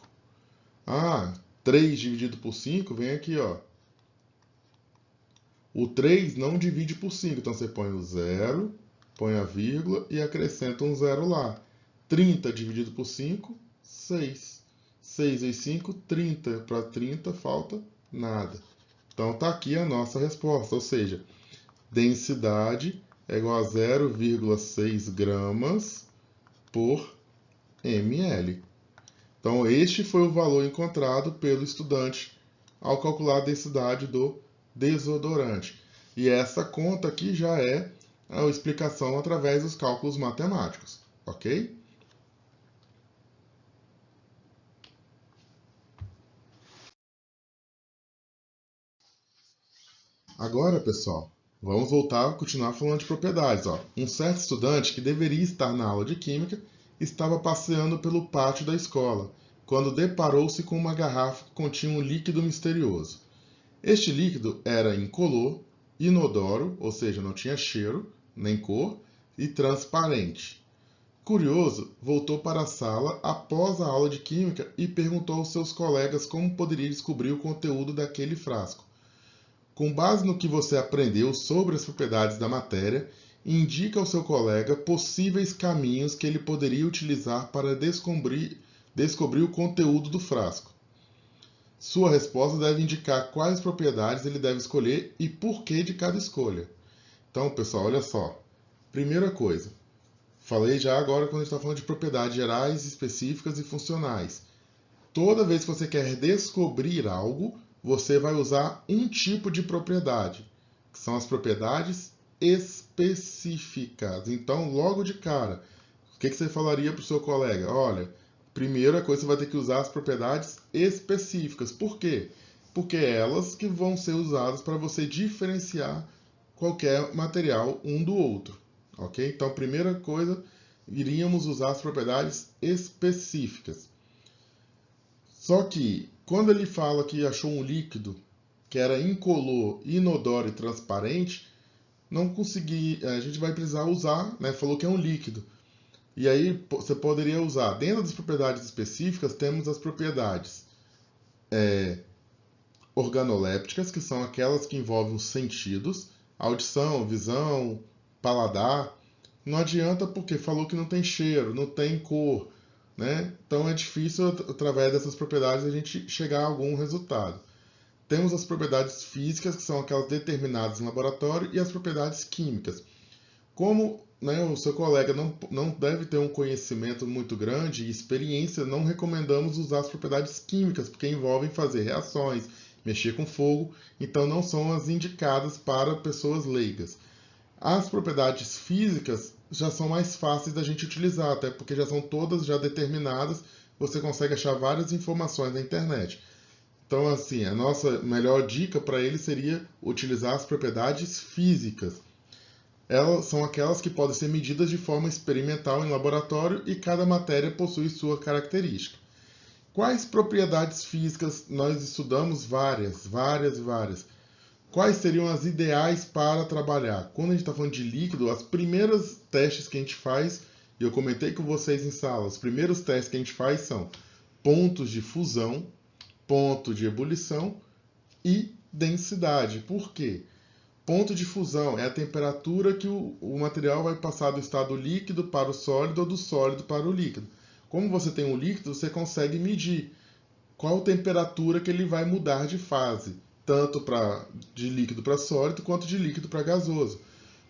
Ah, 3 dividido por 5, vem aqui, ó. O 3 não divide por 5, então você põe o 0, põe a vírgula e acrescenta um 0 lá. 30 dividido por 5, 6. 6 vezes 5, 30. Para 30 falta nada. Então está aqui a nossa resposta, ou seja, densidade é igual a 0,6 gramas por ml. Então este foi o valor encontrado pelo estudante ao calcular a densidade do desodorante. E essa conta aqui já é a explicação através dos cálculos matemáticos, ok? Agora, pessoal, vamos voltar a continuar falando de propriedades. Ó. Um certo estudante que deveria estar na aula de química estava passeando pelo pátio da escola, quando deparou-se com uma garrafa que continha um líquido misterioso. Este líquido era incolor, inodoro, ou seja, não tinha cheiro, nem cor, e transparente. Curioso, voltou para a sala após a aula de química e perguntou aos seus colegas como poderia descobrir o conteúdo daquele frasco. Com base no que você aprendeu sobre as propriedades da matéria, indique ao seu colega possíveis caminhos que ele poderia utilizar para descobrir o conteúdo do frasco. Sua resposta deve indicar quais propriedades ele deve escolher e por que de cada escolha. Então, pessoal, olha só. Primeira coisa, falei já agora quando a gente está falando de propriedades gerais, específicas e funcionais. Toda vez que você quer descobrir algo, você vai usar um tipo de propriedade, que são as propriedades específicas. Então, logo de cara, o que você falaria para o seu colega? Olha, primeira coisa, você vai ter que usar as propriedades específicas. Por quê? porque é elas que vão ser usadas para você diferenciar qualquer material um do outro. Ok? Então, primeira coisa, iríamos usar as propriedades específicas. Só que, quando ele fala que achou um líquido que era incolor, inodoro e transparente, não consegui, a gente vai precisar usar, né? Falou que é um líquido. E aí você poderia usar, dentro das propriedades específicas, temos as propriedades organolépticas, que são aquelas que envolvem os sentidos, audição, visão, paladar. Não adianta porque falou que não tem cheiro, não tem cor, né? Então é difícil, através dessas propriedades, a gente chegar a algum resultado. Temos as propriedades físicas, que são aquelas determinadas em laboratório, e as propriedades químicas. Como, né, o seu colega não deve ter um conhecimento muito grande e experiência, não recomendamos usar as propriedades químicas, porque envolvem fazer reações, mexer com fogo, então não são as indicadas para pessoas leigas. As propriedades físicas já são mais fáceis da gente utilizar, até porque já são todas já determinadas, você consegue achar várias informações na internet. Então, assim, a nossa melhor dica para ele seria utilizar as propriedades físicas. Elas são aquelas que podem ser medidas de forma experimental em laboratório e cada matéria possui sua característica. Quais propriedades físicas nós estudamos? Várias. Quais seriam as ideais para trabalhar? Quando a gente está falando de líquido, as primeiras testes que a gente faz, e eu comentei com vocês em sala, os primeiros testes que a gente faz são pontos de fusão, ponto de ebulição e densidade. Por quê? Ponto de fusão é a temperatura que o material vai passar do estado líquido para o sólido ou do sólido para o líquido. Como você tem um líquido, você consegue medir qual temperatura que ele vai mudar de fase, tanto de líquido para sólido quanto de líquido para gasoso.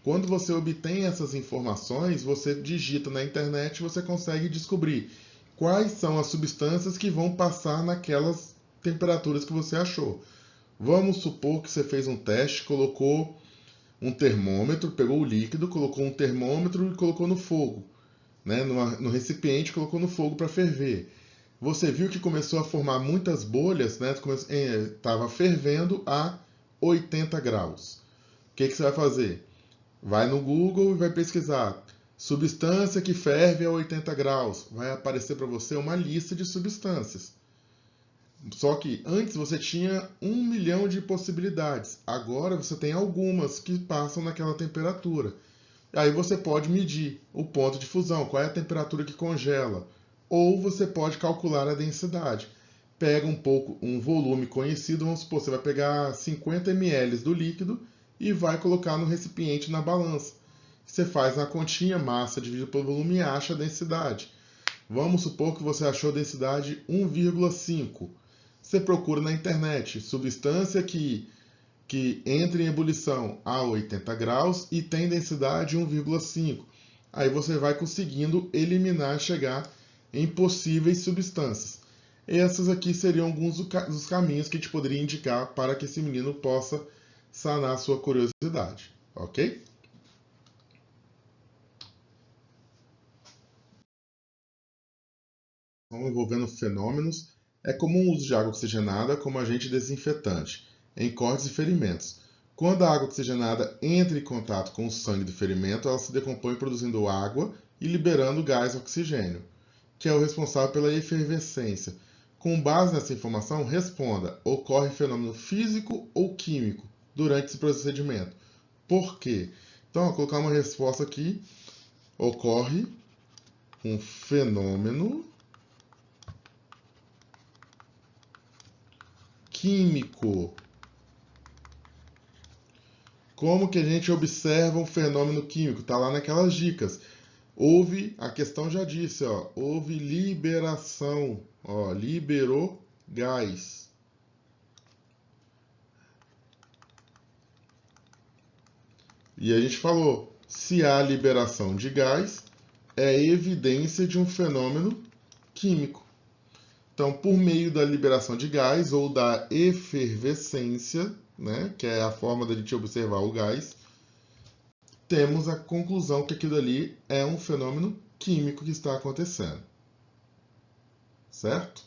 Quando você obtém essas informações, você digita na internet e você consegue descobrir quais são as substâncias que vão passar naquelas temperaturas que você achou. Vamos supor que você fez um teste, colocou um termômetro, pegou o líquido, colocou um termômetro e colocou no fogo, né? No recipiente, colocou no fogo para ferver. Você viu que começou a formar muitas bolhas, né? Estava fervendo a 80 graus. O que você vai fazer? Vai no Google e vai pesquisar substância que ferve a 80 graus. Vai aparecer para você uma lista de substâncias. Só que antes você tinha 1 milhão de possibilidades. Agora você tem algumas que passam naquela temperatura. Aí você pode medir o ponto de fusão, qual é a temperatura que congela. Ou você pode calcular a densidade. Pega um volume conhecido, vamos supor, você vai pegar 50 ml do líquido e vai colocar no recipiente na balança. Você faz na continha, massa dividido pelo volume e acha a densidade. Vamos supor que você achou a densidade 1,5. Você procura na internet substância que entra em ebulição a 80 graus e tem densidade 1,5. Aí você vai conseguindo eliminar, chegar em possíveis substâncias. Essas aqui seriam alguns dos caminhos que a gente poderia indicar para que esse menino possa sanar sua curiosidade, ok? Então, envolvendo fenômenos, é comum o uso de água oxigenada como agente desinfetante em cortes e ferimentos. Quando a água oxigenada entra em contato com o sangue do ferimento, ela se decompõe produzindo água e liberando gás oxigênio, que é o responsável pela efervescência. Com base nessa informação, responda: ocorre fenômeno físico ou químico durante esse procedimento? Por quê? Então, vou colocar uma resposta aqui: ocorre um fenômeno químico. Como que a gente observa um fenômeno químico? Está lá naquelas dicas. Houve, a questão já disse, ó, houve liberação, ó, liberou gás. E a gente falou, se há liberação de gás, é evidência de um fenômeno químico. Então, por meio da liberação de gás ou da efervescência, né, que é a forma da gente observar o gás, temos a conclusão que aquilo ali é um fenômeno químico que está acontecendo. Certo?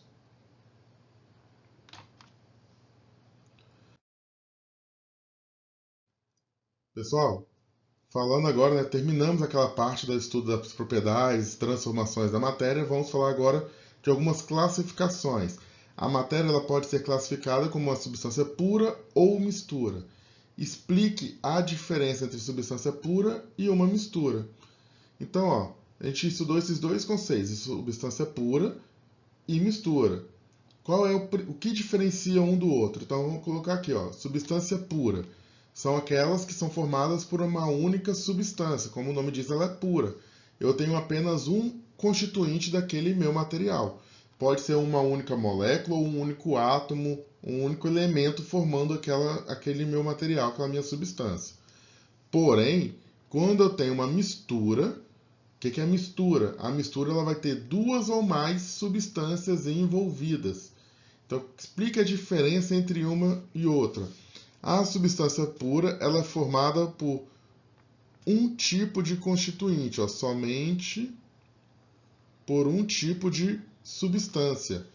Pessoal, falando agora, né, terminamos aquela parte do estudo das propriedades, transformações da matéria, vamos falar agora de algumas classificações. A matéria ela pode ser classificada como uma substância pura ou mistura. Explique a diferença entre substância pura e uma mistura. Então, ó, a gente estudou esses dois conceitos, substância pura e mistura. Qual é o que diferencia um do outro? Então vamos colocar aqui, ó, substância pura. São aquelas que são formadas por uma única substância, como o nome diz, ela é pura. Eu tenho apenas um constituinte daquele meu material. Pode ser uma única molécula ou um único átomo, um único elemento formando aquele meu material, aquela minha substância. Porém, quando eu tenho uma mistura, o que é a mistura? A mistura ela vai ter duas ou mais substâncias envolvidas. Então, explique a diferença entre uma e outra. A substância pura ela é formada por um tipo de constituinte, ó, somente por um tipo de substância.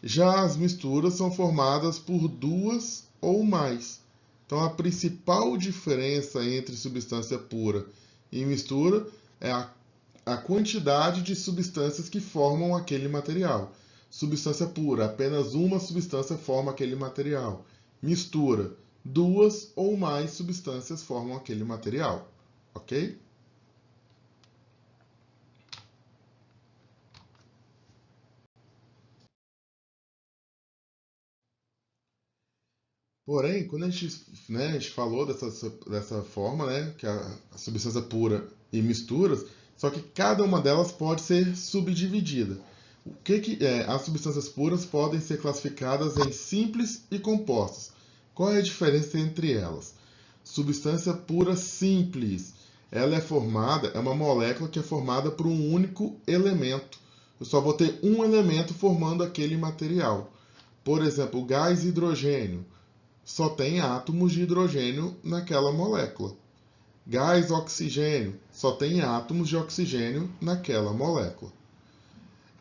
Já as misturas são formadas por duas ou mais. Então, a principal diferença entre substância pura e mistura é a quantidade de substâncias que formam aquele material. Substância pura, apenas uma substância forma aquele material. Mistura, duas ou mais substâncias formam aquele material. Ok? Porém, quando a gente falou dessa forma, né, que é a substância pura e misturas, só que cada uma delas pode ser subdividida. As substâncias puras podem ser classificadas em simples e compostos. Qual é a diferença entre elas? Substância pura simples. Ela é uma molécula que é formada por um único elemento. Eu só vou ter um elemento formando aquele material. Por exemplo, o gás hidrogênio só tem átomos de hidrogênio naquela molécula. Gás oxigênio só tem átomos de oxigênio naquela molécula.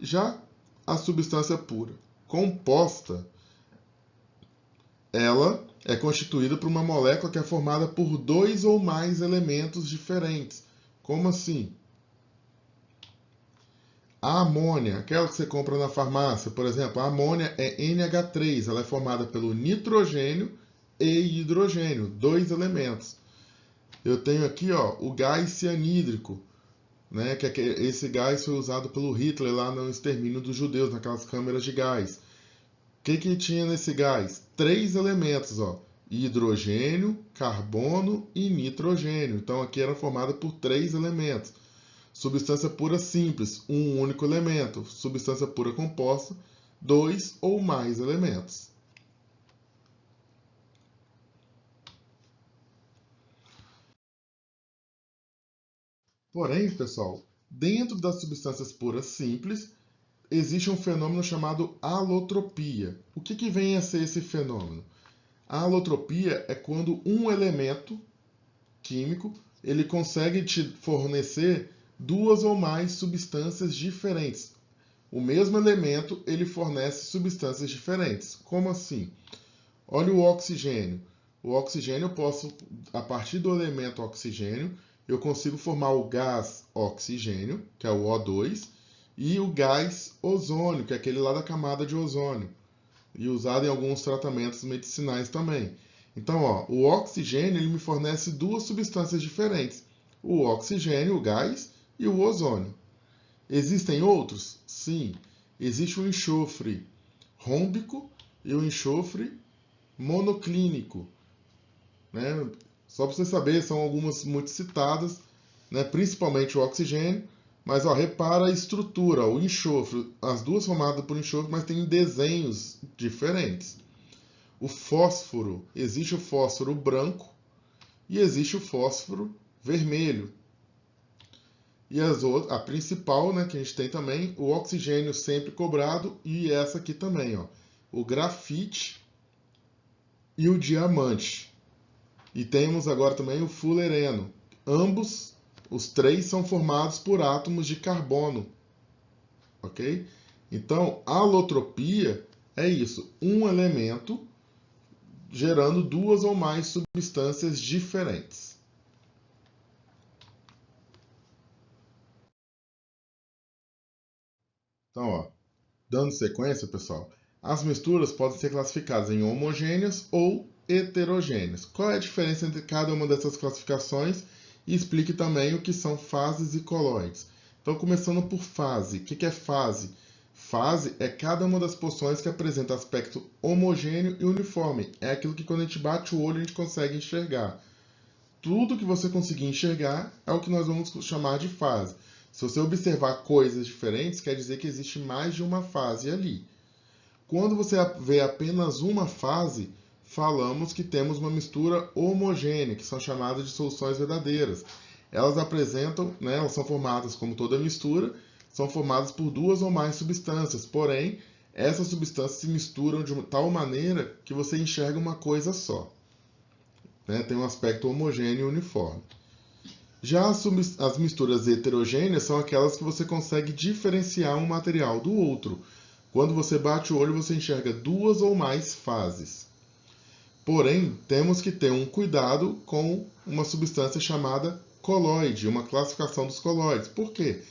Já a substância pura composta, ela é constituída por uma molécula que é formada por dois ou mais elementos diferentes. Como assim? A amônia, aquela que você compra na farmácia, por exemplo, a amônia é NH3, ela é formada pelo nitrogênio e hidrogênio, dois elementos. Eu tenho aqui ó, o gás cianídrico, né, que esse gás foi usado pelo Hitler lá no extermínio dos judeus, naquelas câmeras de gás. O que tinha nesse gás? Três elementos, ó, hidrogênio, carbono e nitrogênio. Então aqui era formada por três elementos. Substância pura simples, um único elemento. Substância pura composta, dois ou mais elementos. Porém, pessoal, dentro das substâncias puras simples, existe um fenômeno chamado alotropia. O que vem a ser esse fenômeno? A alotropia é quando um elemento químico ele consegue te fornecer duas ou mais substâncias diferentes. O mesmo elemento ele fornece substâncias diferentes. Como assim? Olha o oxigênio. O oxigênio eu posso, a partir do elemento oxigênio, eu consigo formar o gás oxigênio, que é o O2, e o gás ozônio, que é aquele lá da camada de ozônio, e usado em alguns tratamentos medicinais também. Então, ó, o oxigênio ele me fornece duas substâncias diferentes: o oxigênio, o gás, e o ozônio. Existem outros? Sim. Existe o enxofre rômbico e o enxofre monoclínico. Né? Só para você saber, são algumas muito citadas, né? Principalmente o oxigênio. Mas ó, repara a estrutura, ó, o enxofre, as duas formadas por enxofre, mas tem desenhos diferentes. O fósforo, existe o fósforo branco e existe o fósforo vermelho. E a principal, né, que a gente tem também, o oxigênio sempre cobrado e essa aqui também, ó, o grafite e o diamante. E temos agora também o fulereno. Ambos, os três, são formados por átomos de carbono. Ok? Então, a alotropia é isso: um elemento gerando duas ou mais substâncias diferentes. Então, ó, dando sequência, pessoal, as misturas podem ser classificadas em homogêneas ou heterogêneas. Qual é a diferença entre cada uma dessas classificações? E explique também o que são fases e colóides. Então, começando por fase. O que é fase? Fase é cada uma das porções que apresenta aspecto homogêneo e uniforme. É aquilo que quando a gente bate o olho a gente consegue enxergar. Tudo que você conseguir enxergar é o que nós vamos chamar de fase. Se você observar coisas diferentes, quer dizer que existe mais de uma fase ali. Quando você vê apenas uma fase, falamos que temos uma mistura homogênea, que são chamadas de soluções verdadeiras. Elas apresentam, elas são formadas, como toda mistura, são formadas por duas ou mais substâncias, porém, essas substâncias se misturam de tal maneira que você enxerga uma coisa só. Tem um aspecto homogêneo e uniforme. Já as misturas heterogêneas são aquelas que você consegue diferenciar um material do outro. Quando você bate o olho, você enxerga duas ou mais fases. Porém, temos que ter um cuidado com uma substância chamada colóide, uma classificação dos colóides. Por quê?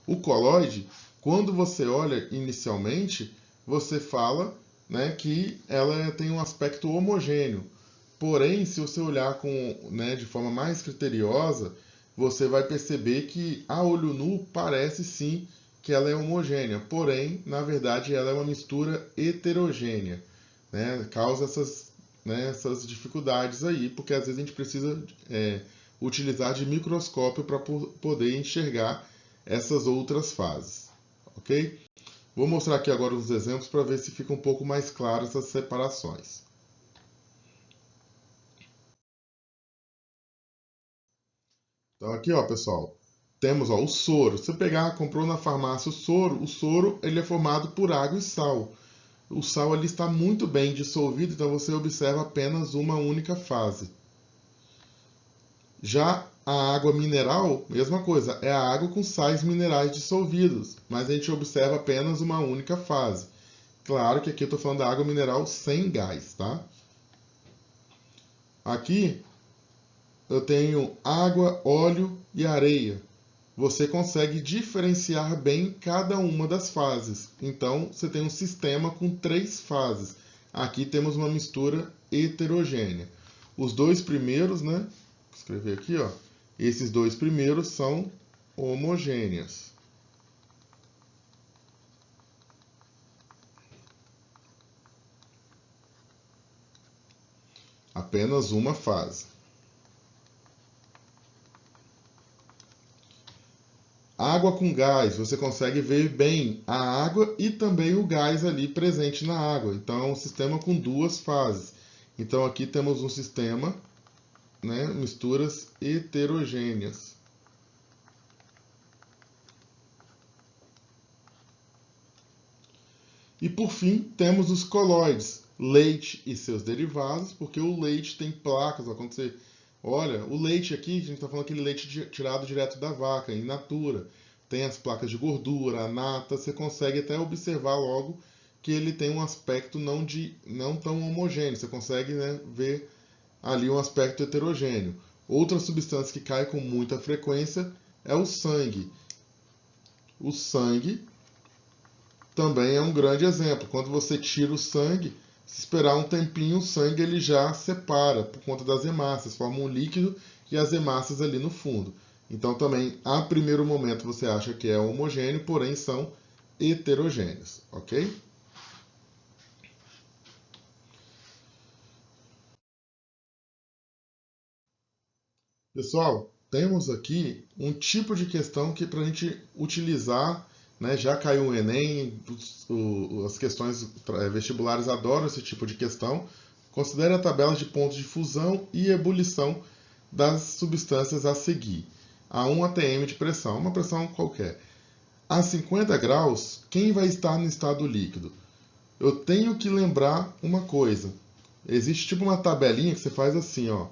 O colóide, quando você olha inicialmente, você fala, que ela tem um aspecto homogêneo. Porém, se você olhar de forma mais criteriosa, você vai perceber que a olho nu parece sim que ela é homogênea, porém, na verdade, ela é uma mistura heterogênea. Causa essas dificuldades aí, porque às vezes a gente precisa utilizar de microscópio para poder enxergar essas outras fases. Ok? Vou mostrar aqui agora uns exemplos para ver se fica um pouco mais claro essas separações. Então aqui, ó, pessoal, temos o soro. Se você comprou na farmácia o soro ele é formado por água e sal. O sal ali está muito bem dissolvido, então você observa apenas uma única fase. Já a água mineral, mesma coisa, é a água com sais minerais dissolvidos, mas a gente observa apenas uma única fase. Claro que aqui eu estou falando da água mineral sem gás, tá? Aqui eu tenho água, óleo e areia. Você consegue diferenciar bem cada uma das fases. Então, você tem um sistema com 3 fases. Aqui temos uma mistura heterogênea. Os dois primeiros, vou escrever aqui, ó. Esses dois primeiros são homogêneas. Apenas uma fase. Água com gás, você consegue ver bem a água e também o gás ali presente na água. Então, é um sistema com 2 fases. Então, aqui temos um sistema, misturas heterogêneas. E, por fim, temos os colóides, leite e seus derivados, porque o leite tem placas. Ó, quando você olha, o leite aqui, a gente está falando aquele leite tirado direto da vaca, in natura. Tem as placas de gordura, a nata, você consegue até observar logo que ele tem um aspecto não tão homogêneo. Você consegue ver ali um aspecto heterogêneo. Outra substância que cai com muita frequência é o sangue. O sangue também é um grande exemplo. Quando você tira o sangue, se esperar um tempinho, o sangue ele já separa por conta das hemácias, forma um líquido e as hemácias ali no fundo. Então também, a primeiro momento, você acha que é homogêneo, porém são heterogêneos, ok? Pessoal, temos aqui um tipo de questão que para a gente utilizar, já caiu o Enem, as questões vestibulares adoram esse tipo de questão. Considere a tabela de pontos de fusão e ebulição das substâncias a seguir. A 1 atm de pressão, uma pressão qualquer. A 50 graus, quem vai estar no estado líquido? Eu tenho que lembrar uma coisa. Existe tipo uma tabelinha que você faz assim, ó.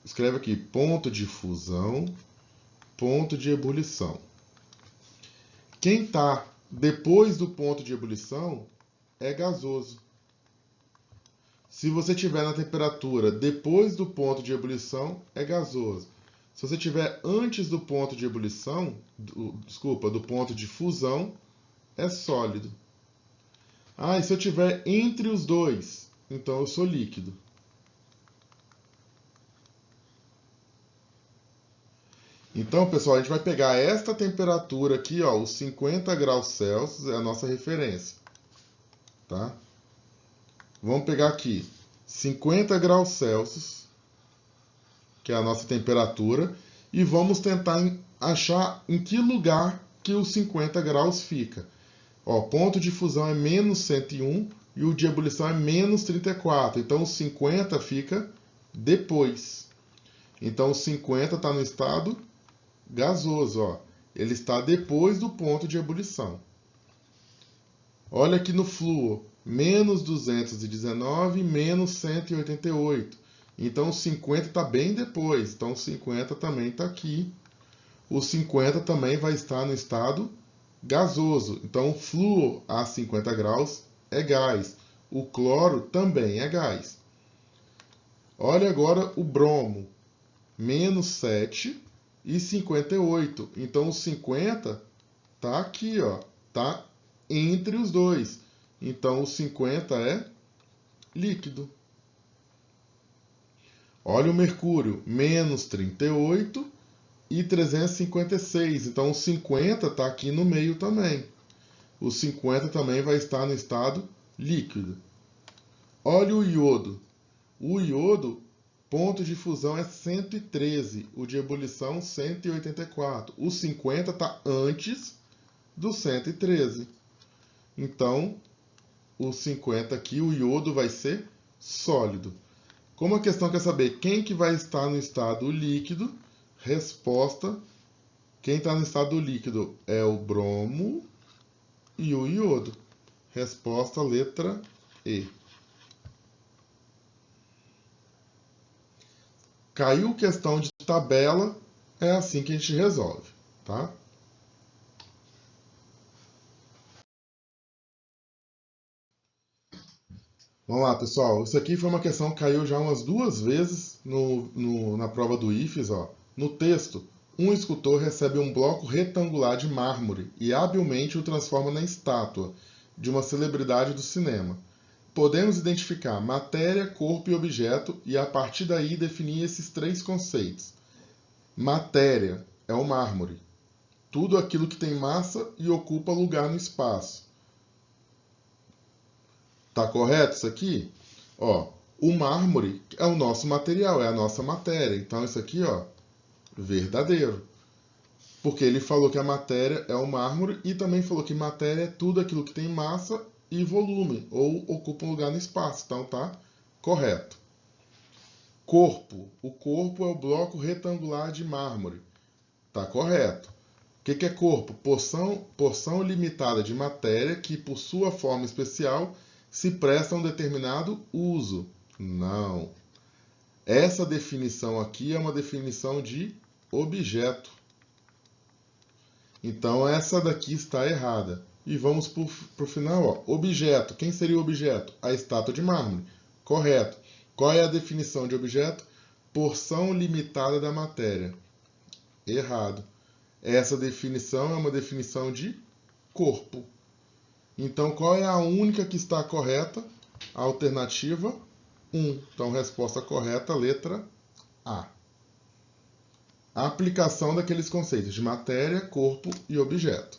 Escreve aqui, ponto de fusão, ponto de ebulição. Quem está depois do ponto de ebulição é gasoso. Se você estiver na temperatura depois do ponto de ebulição, é gasoso. Se você estiver antes do ponto de ebulição, do ponto de fusão, é sólido. Ah, e se eu estiver entre os dois? Então eu sou líquido. Então, pessoal, a gente vai pegar esta temperatura aqui, ó, os 50 graus Celsius, é a nossa referência. Tá? Vamos pegar aqui 50 graus Celsius, que é a nossa temperatura, e vamos tentar achar em que lugar que os 50 graus fica. Ó, ponto de fusão é menos 101 e o de ebulição é menos 34. Então, o 50 fica depois. Então, o 50 está no estado gasoso. Ó. Ele está depois do ponto de ebulição. Olha aqui no flúor, menos 219, menos 188. Então, o 50 está bem depois. Então, o 50 também está aqui. O 50 também vai estar no estado gasoso. Então, o flúor a 50 graus é gás. O cloro também é gás. Olha agora o bromo, menos 7 e 58. Então, o 50 está aqui, ó, tá entre os dois. Então, o 50 é líquido. Olha o mercúrio, menos 38 e 356. Então, o 50 está aqui no meio também. O 50 também vai estar no estado líquido. Olha o iodo. O iodo, ponto de fusão é 113, o de ebulição 184. O 50 está antes do 113. Então, o 50 aqui, o iodo vai ser sólido. Como a questão quer saber quem que vai estar no estado líquido, resposta, quem está no estado líquido é o bromo e o iodo. Resposta, letra E. Caiu questão de tabela, é assim que a gente resolve, tá? Vamos lá, pessoal. Isso aqui foi uma questão que caiu já umas 2 vezes na prova do IFES. Ó. No texto, um escultor recebe um bloco retangular de mármore e habilmente o transforma na estátua de uma celebridade do cinema. Podemos identificar matéria, corpo e objeto e, a partir daí, definir esses 3 conceitos. Matéria é o mármore. Tudo aquilo que tem massa e ocupa lugar no espaço. Tá correto isso aqui? Ó, o mármore é o nosso material, é a nossa matéria. Então isso aqui, ó, verdadeiro. Porque ele falou que a matéria é o mármore e também falou que matéria é tudo aquilo que tem massa e volume, ou ocupa um lugar no espaço. Então tá correto. Corpo. O corpo é o bloco retangular de mármore. Tá correto. O que é corpo? Porção limitada de matéria que, por sua forma especial, se presta a um determinado uso. Não. Essa definição aqui é uma definição de objeto. Então, essa daqui está errada. E vamos para o final. Ó. Objeto. Quem seria o objeto? A estátua de mármore. Correto. Qual é a definição de objeto? Porção limitada da matéria. Errado. Essa definição é uma definição de corpo. Então, qual é a única que está correta? A alternativa 1. Então, resposta correta, letra A. A aplicação daqueles conceitos de matéria, corpo e objeto.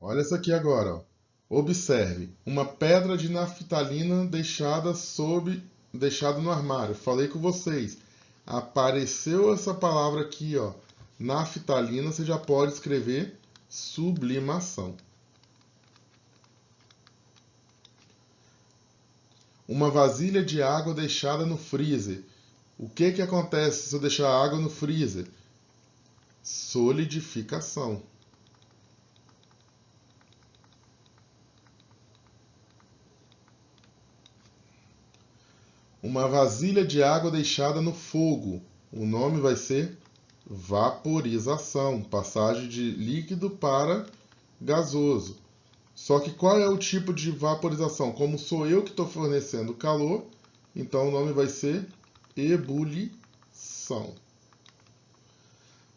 Olha essa aqui agora. Ó. Observe. Uma pedra de naftalina deixada no armário. Falei com vocês. Apareceu essa palavra aqui, ó, naftalina, você já pode escrever sublimação. Uma vasilha de água deixada no freezer. O que acontece se eu deixar a água no freezer? Solidificação. Uma vasilha de água deixada no fogo. O nome vai ser vaporização, passagem de líquido para gasoso. Só que qual é o tipo de vaporização? Como sou eu que estou fornecendo calor, então o nome vai ser ebulição.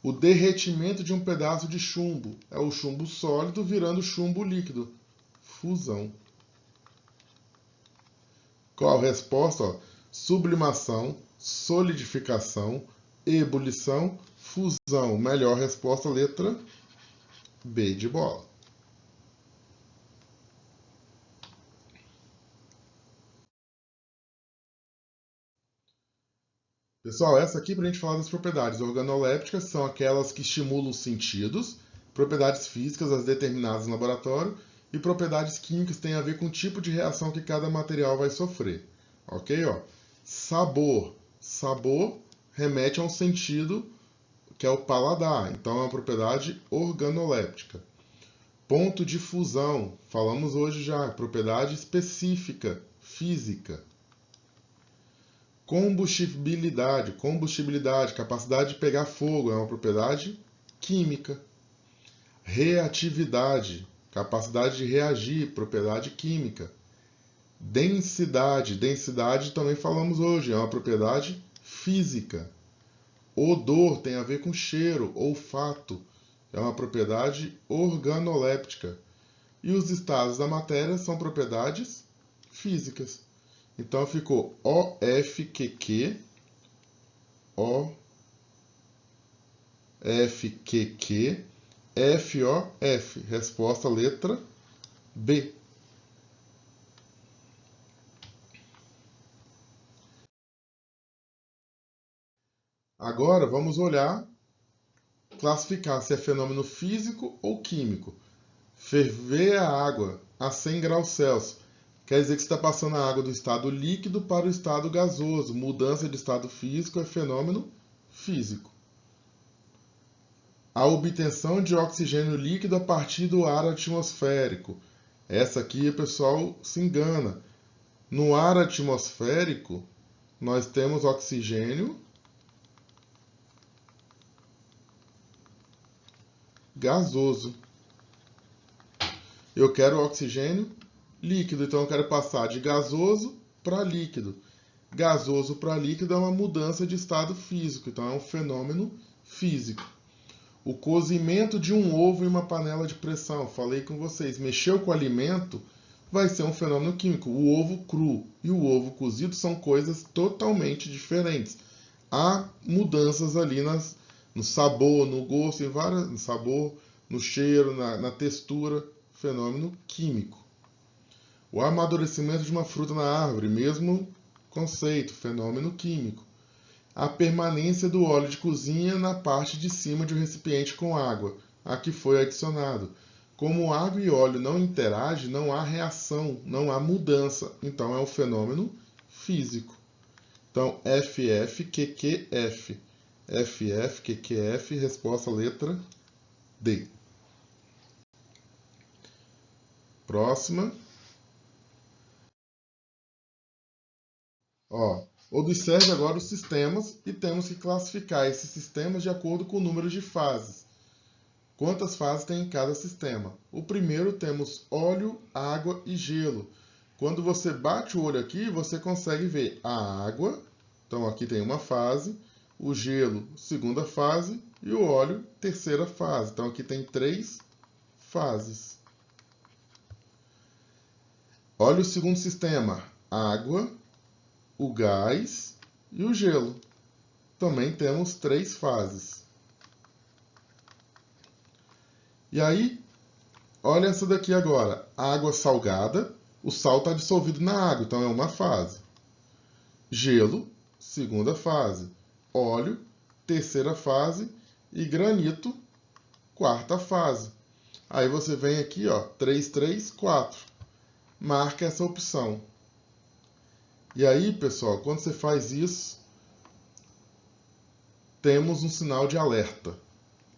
O derretimento de um pedaço de chumbo é o chumbo sólido virando chumbo líquido. Fusão. Qual a resposta? Ó, sublimação, solidificação, ebulição, fusão. Melhor resposta, letra B de bola. Pessoal, essa aqui para a gente falar das propriedades organolépticas são aquelas que estimulam os sentidos, propriedades físicas as determinadas no laboratório e propriedades químicas têm a ver com o tipo de reação que cada material vai sofrer. Ok? Ó. Sabor. Sabor remete a um sentido que é o paladar, então é uma propriedade organoléptica. Ponto de fusão, falamos hoje já, propriedade específica, física. Combustibilidade, capacidade de pegar fogo, é uma propriedade química. Reatividade, capacidade de reagir, propriedade química. Densidade, também falamos hoje, é uma propriedade física. Odor tem a ver com cheiro, olfato, é uma propriedade organoléptica. E os estados da matéria são propriedades físicas. Então ficou OFQQ, FOF. Resposta letra B. Agora vamos olhar, classificar se é fenômeno físico ou químico. Ferver a água a 100 graus Celsius. Quer dizer que você está passando a água do estado líquido para o estado gasoso. Mudança de estado físico é fenômeno físico. A obtenção de oxigênio líquido a partir do ar atmosférico. Essa aqui, o pessoal se engana. No ar atmosférico, nós temos oxigênio gasoso. Eu quero oxigênio líquido, então eu quero passar de gasoso para líquido. Gasoso para líquido é uma mudança de estado físico, então é um fenômeno físico. O cozimento de um ovo em uma panela de pressão, falei com vocês, mexeu com o alimento vai ser um fenômeno químico. O ovo cru e o ovo cozido são coisas totalmente diferentes. Há mudanças ali no sabor, no gosto, no sabor, no cheiro, na textura, fenômeno químico. O amadurecimento de uma fruta na árvore, mesmo conceito, fenômeno químico. A permanência do óleo de cozinha na parte de cima de um recipiente com água, a que foi adicionado. Como água e óleo não interagem, não há reação, não há mudança. Então é um fenômeno físico. Então, FFQQF. FFQQF, resposta letra D. Próxima. Ó, observe agora os sistemas e temos que classificar esses sistemas de acordo com o número de fases. Quantas fases tem em cada sistema? O primeiro temos óleo, água e gelo. Quando você bate o olho aqui, você consegue ver a água, então aqui tem uma fase, o gelo, segunda fase, e o óleo, terceira fase. Então aqui tem 3 fases. Olha o segundo sistema, água, o gás e o gelo. Também temos 3 fases. E aí, olha essa daqui agora, água salgada, o sal está dissolvido na água, então é uma fase. Gelo, segunda fase. Óleo, terceira fase. E granito, quarta fase. Aí você vem aqui, ó, 3, 3, 4. Marca essa opção. E aí, pessoal, quando você faz isso, temos um sinal de alerta.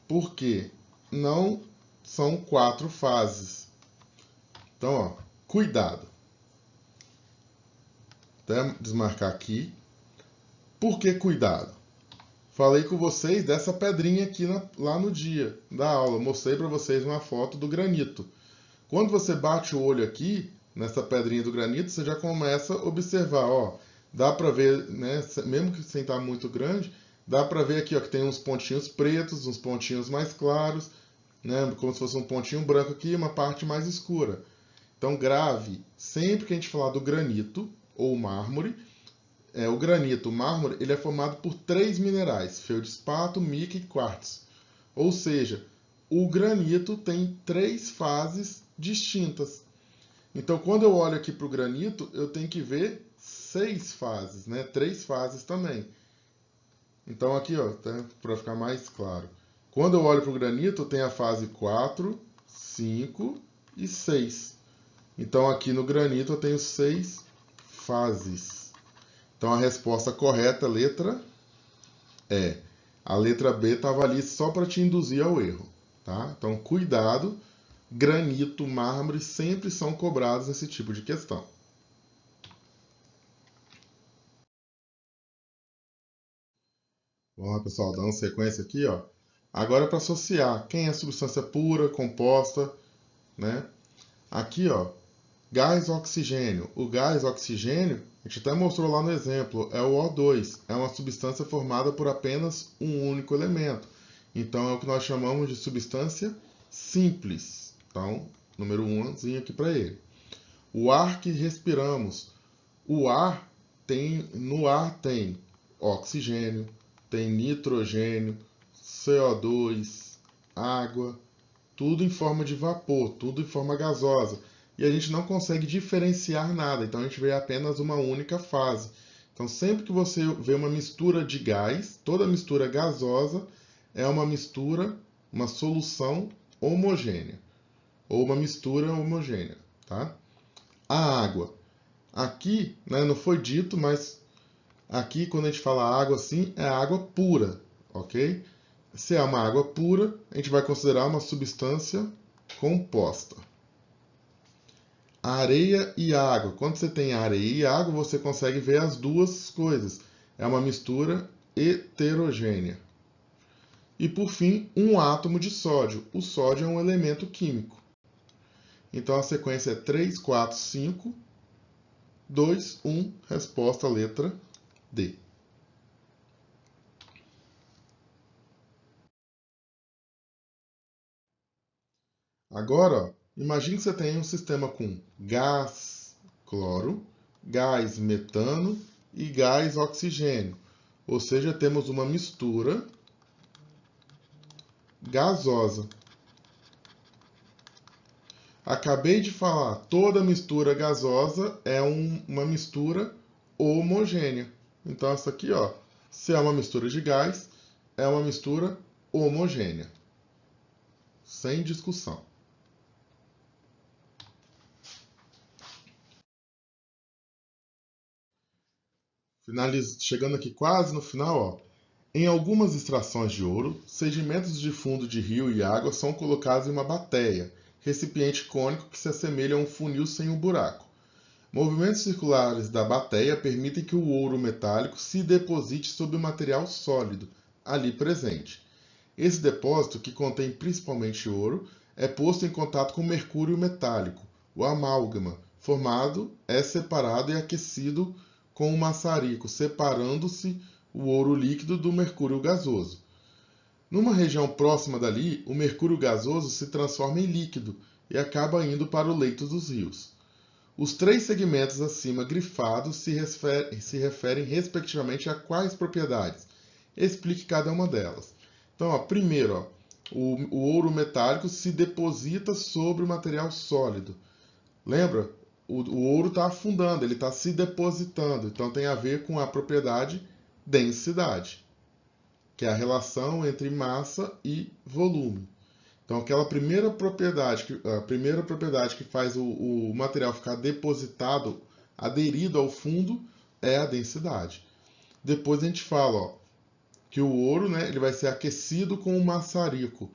Por quê? Não são 4 fases. Então, ó, cuidado. Até desmarcar aqui. Por que cuidado? Falei com vocês dessa pedrinha aqui lá no dia da aula. Mostrei para vocês uma foto do granito. Quando você bate o olho aqui, nessa pedrinha do granito, você já começa a observar. Ó, dá para ver, né, mesmo que sem estar muito grande, Dá para ver aqui ó, que tem uns pontinhos pretos, uns pontinhos mais claros, né? Como se fosse um pontinho branco aqui e uma parte mais escura. Então, grave, sempre que a gente falar do granito ou mármore, o granito, o mármore, ele é formado por 3 minerais, feldspato, mica e quartzo. Ou seja, o granito tem 3 fases distintas. Então, quando eu olho aqui para o granito, eu tenho que ver 6 fases, né? 3 fases também. Então, aqui, para ficar mais claro. Quando eu olho para o granito, tem a fase 4, 5 e 6. Então, aqui no granito, eu tenho 6 fases. Então, a resposta correta, letra E. A letra B estava ali só para te induzir ao erro. Tá? Então, cuidado. Granito, mármore sempre são cobrados nesse tipo de questão. Vamos lá, pessoal, dando sequência aqui, ó. Agora para associar quem é substância pura, composta, né? Aqui, ó, gás oxigênio. O gás oxigênio, a gente até mostrou lá no exemplo, é o O2. É uma substância formada por apenas um único elemento. Então, é o que nós chamamos de substância simples. Então, número 1 aqui para ele. O ar que respiramos. No ar tem oxigênio, tem nitrogênio, CO2, água, tudo em forma de vapor, tudo em forma gasosa. E a gente não consegue diferenciar nada, então a gente vê apenas uma única fase. Então, sempre que você vê uma mistura de gás, toda mistura gasosa é uma mistura, uma solução homogênea, ou uma mistura homogênea, tá? A água. Aqui, né, não foi dito, mas aqui quando a gente fala água assim, é água pura, ok? Se é uma água pura, a gente vai considerar uma substância composta. Areia e água. Quando você tem areia e água, você consegue ver as duas coisas. É uma mistura heterogênea. E por fim, um átomo de sódio. O sódio é um elemento químico. Então a sequência é 3, 4, 5, 2, 1, resposta letra D. Agora, ó, imagine que você tem um sistema com gás cloro, gás metano e gás oxigênio. Ou seja, temos uma mistura gasosa. Acabei de falar, toda mistura gasosa é uma mistura homogênea. Então, essa aqui, ó, se é uma mistura de gás, é uma mistura homogênea. Sem discussão. Chegando aqui quase no final, ó. Em algumas extrações de ouro, sedimentos de fundo de rio e água são colocados em uma bateia, recipiente cônico que se assemelha a um funil sem um buraco. Movimentos circulares da bateia permitem que o ouro metálico se deposite sobre o material sólido, ali presente. Esse depósito, que contém principalmente ouro, é posto em contato com mercúrio metálico, o amálgama, é separado e aquecido com um maçarico, separando-se o ouro líquido do mercúrio gasoso. Numa região próxima dali, o mercúrio gasoso se transforma em líquido e acaba indo para o leito dos rios. Os 3 segmentos acima grifados se referem respectivamente a quais propriedades? Explique cada uma delas. Então, ó, primeiro, ó, o ouro metálico se deposita sobre o material sólido. Lembra? O ouro está afundando, ele está se depositando. Então, tem a ver com a propriedade densidade, que é a relação entre massa e volume. Então, aquela primeira propriedade que faz o material ficar depositado, aderido ao fundo, é a densidade. Depois a gente fala, ó, que o ouro, né, ele vai ser aquecido com um maçarico.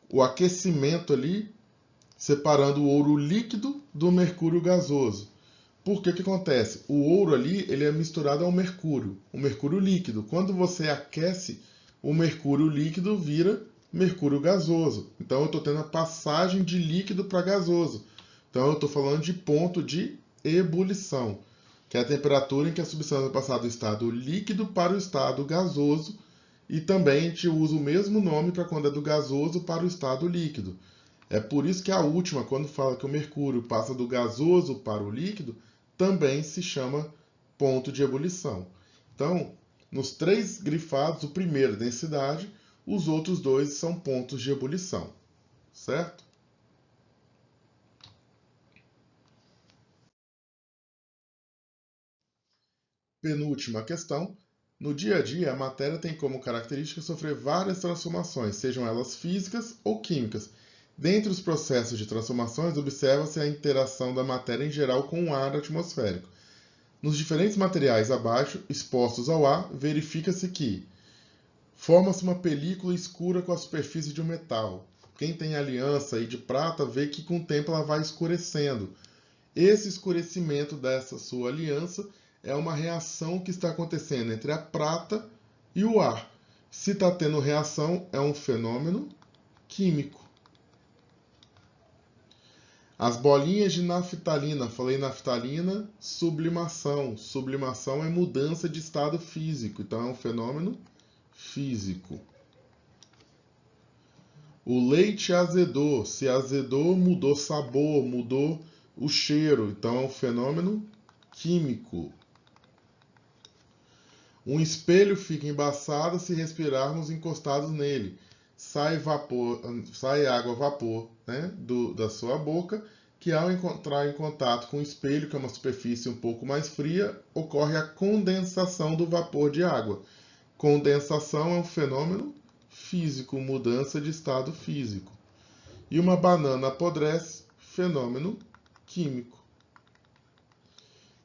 O aquecimento ali, separando o ouro líquido do mercúrio gasoso. Por que acontece? O ouro ali ele é misturado ao mercúrio, o mercúrio líquido. Quando você aquece, o mercúrio líquido vira mercúrio gasoso. Então eu estou tendo a passagem de líquido para gasoso. Então eu estou falando de ponto de ebulição, que é a temperatura em que a substância passa do estado líquido para o estado gasoso, e também a gente usa o mesmo nome para quando é do gasoso para o estado líquido. É por isso que a última, quando fala que o mercúrio passa do gasoso para o líquido, também se chama ponto de ebulição. Então, nos três grifados, o primeiro é densidade, os outros dois são pontos de ebulição, certo? Penúltima questão. No dia a dia, a matéria tem como característica sofrer várias transformações, sejam elas físicas ou químicas. Dentre os processos de transformações, observa-se a interação da matéria em geral com o ar atmosférico. Nos diferentes materiais abaixo, expostos ao ar, verifica-se que forma-se uma película escura com a superfície de um metal. Quem tem aliança aí de prata vê que com o tempo ela vai escurecendo. Esse escurecimento dessa sua aliança é uma reação que está acontecendo entre a prata e o ar. Se está tendo reação, é um fenômeno químico. As bolinhas de naftalina, falei naftalina, sublimação. Sublimação é mudança de estado físico, então é um fenômeno físico. O leite azedou, se azedou, mudou sabor, mudou o cheiro, então é um fenômeno químico. Um espelho fica embaçado se respirarmos encostados nele. Sai água, vapor, né, da sua boca, que ao entrar em contato com o espelho, que é uma superfície um pouco mais fria, ocorre a condensação do vapor de água. Condensação é um fenômeno físico, mudança de estado físico. E uma banana apodrece, fenômeno químico.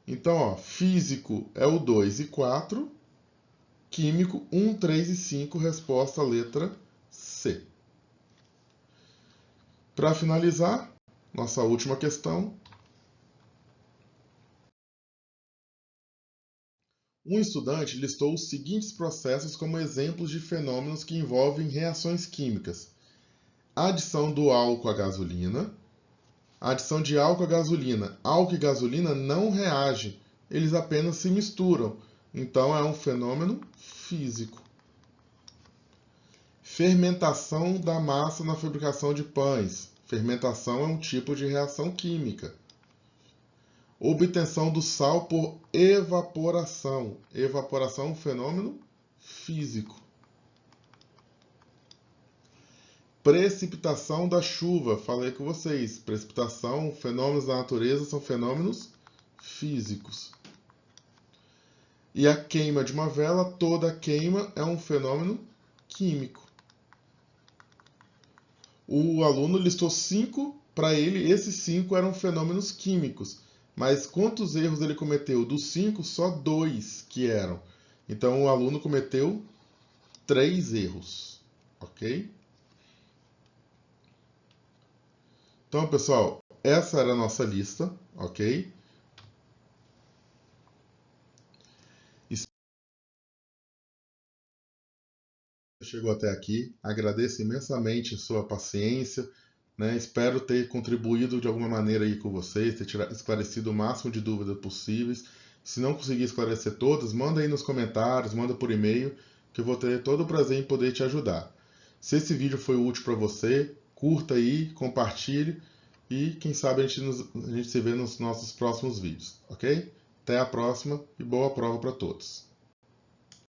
Então, ó, físico é o 2 e 4, químico 1, 3 e 5, resposta letra C. Para finalizar, nossa última questão. Um estudante listou os seguintes processos como exemplos de fenômenos que envolvem reações químicas: adição do álcool à gasolina, adição de álcool à gasolina. Álcool e gasolina não reagem, eles apenas se misturam. Então é um fenômeno físico. Fermentação da massa na fabricação de pães. Fermentação é um tipo de reação química. Obtenção do sal por evaporação. Evaporação é um fenômeno físico. Precipitação da chuva. Falei com vocês. Precipitação, fenômenos da natureza são fenômenos físicos. E a queima de uma vela, toda queima é um fenômeno químico. O aluno listou 5, para ele esses 5 eram fenômenos químicos. Mas quantos erros ele cometeu? Dos 5, só 2 que eram. Então o aluno cometeu 3 erros. Ok? Então, pessoal, essa era a nossa lista. Ok? Chegou até aqui, agradeço imensamente a sua paciência, né? Espero ter contribuído de alguma maneira aí com vocês, ter esclarecido o máximo de dúvidas possíveis. Se não conseguir esclarecer todas, manda aí nos comentários, manda por e-mail, que eu vou ter todo o prazer em poder te ajudar. Se esse vídeo foi útil para você, curta aí, compartilhe e quem sabe a gente se vê nos nossos próximos vídeos, ok? Até a próxima e boa prova para todos!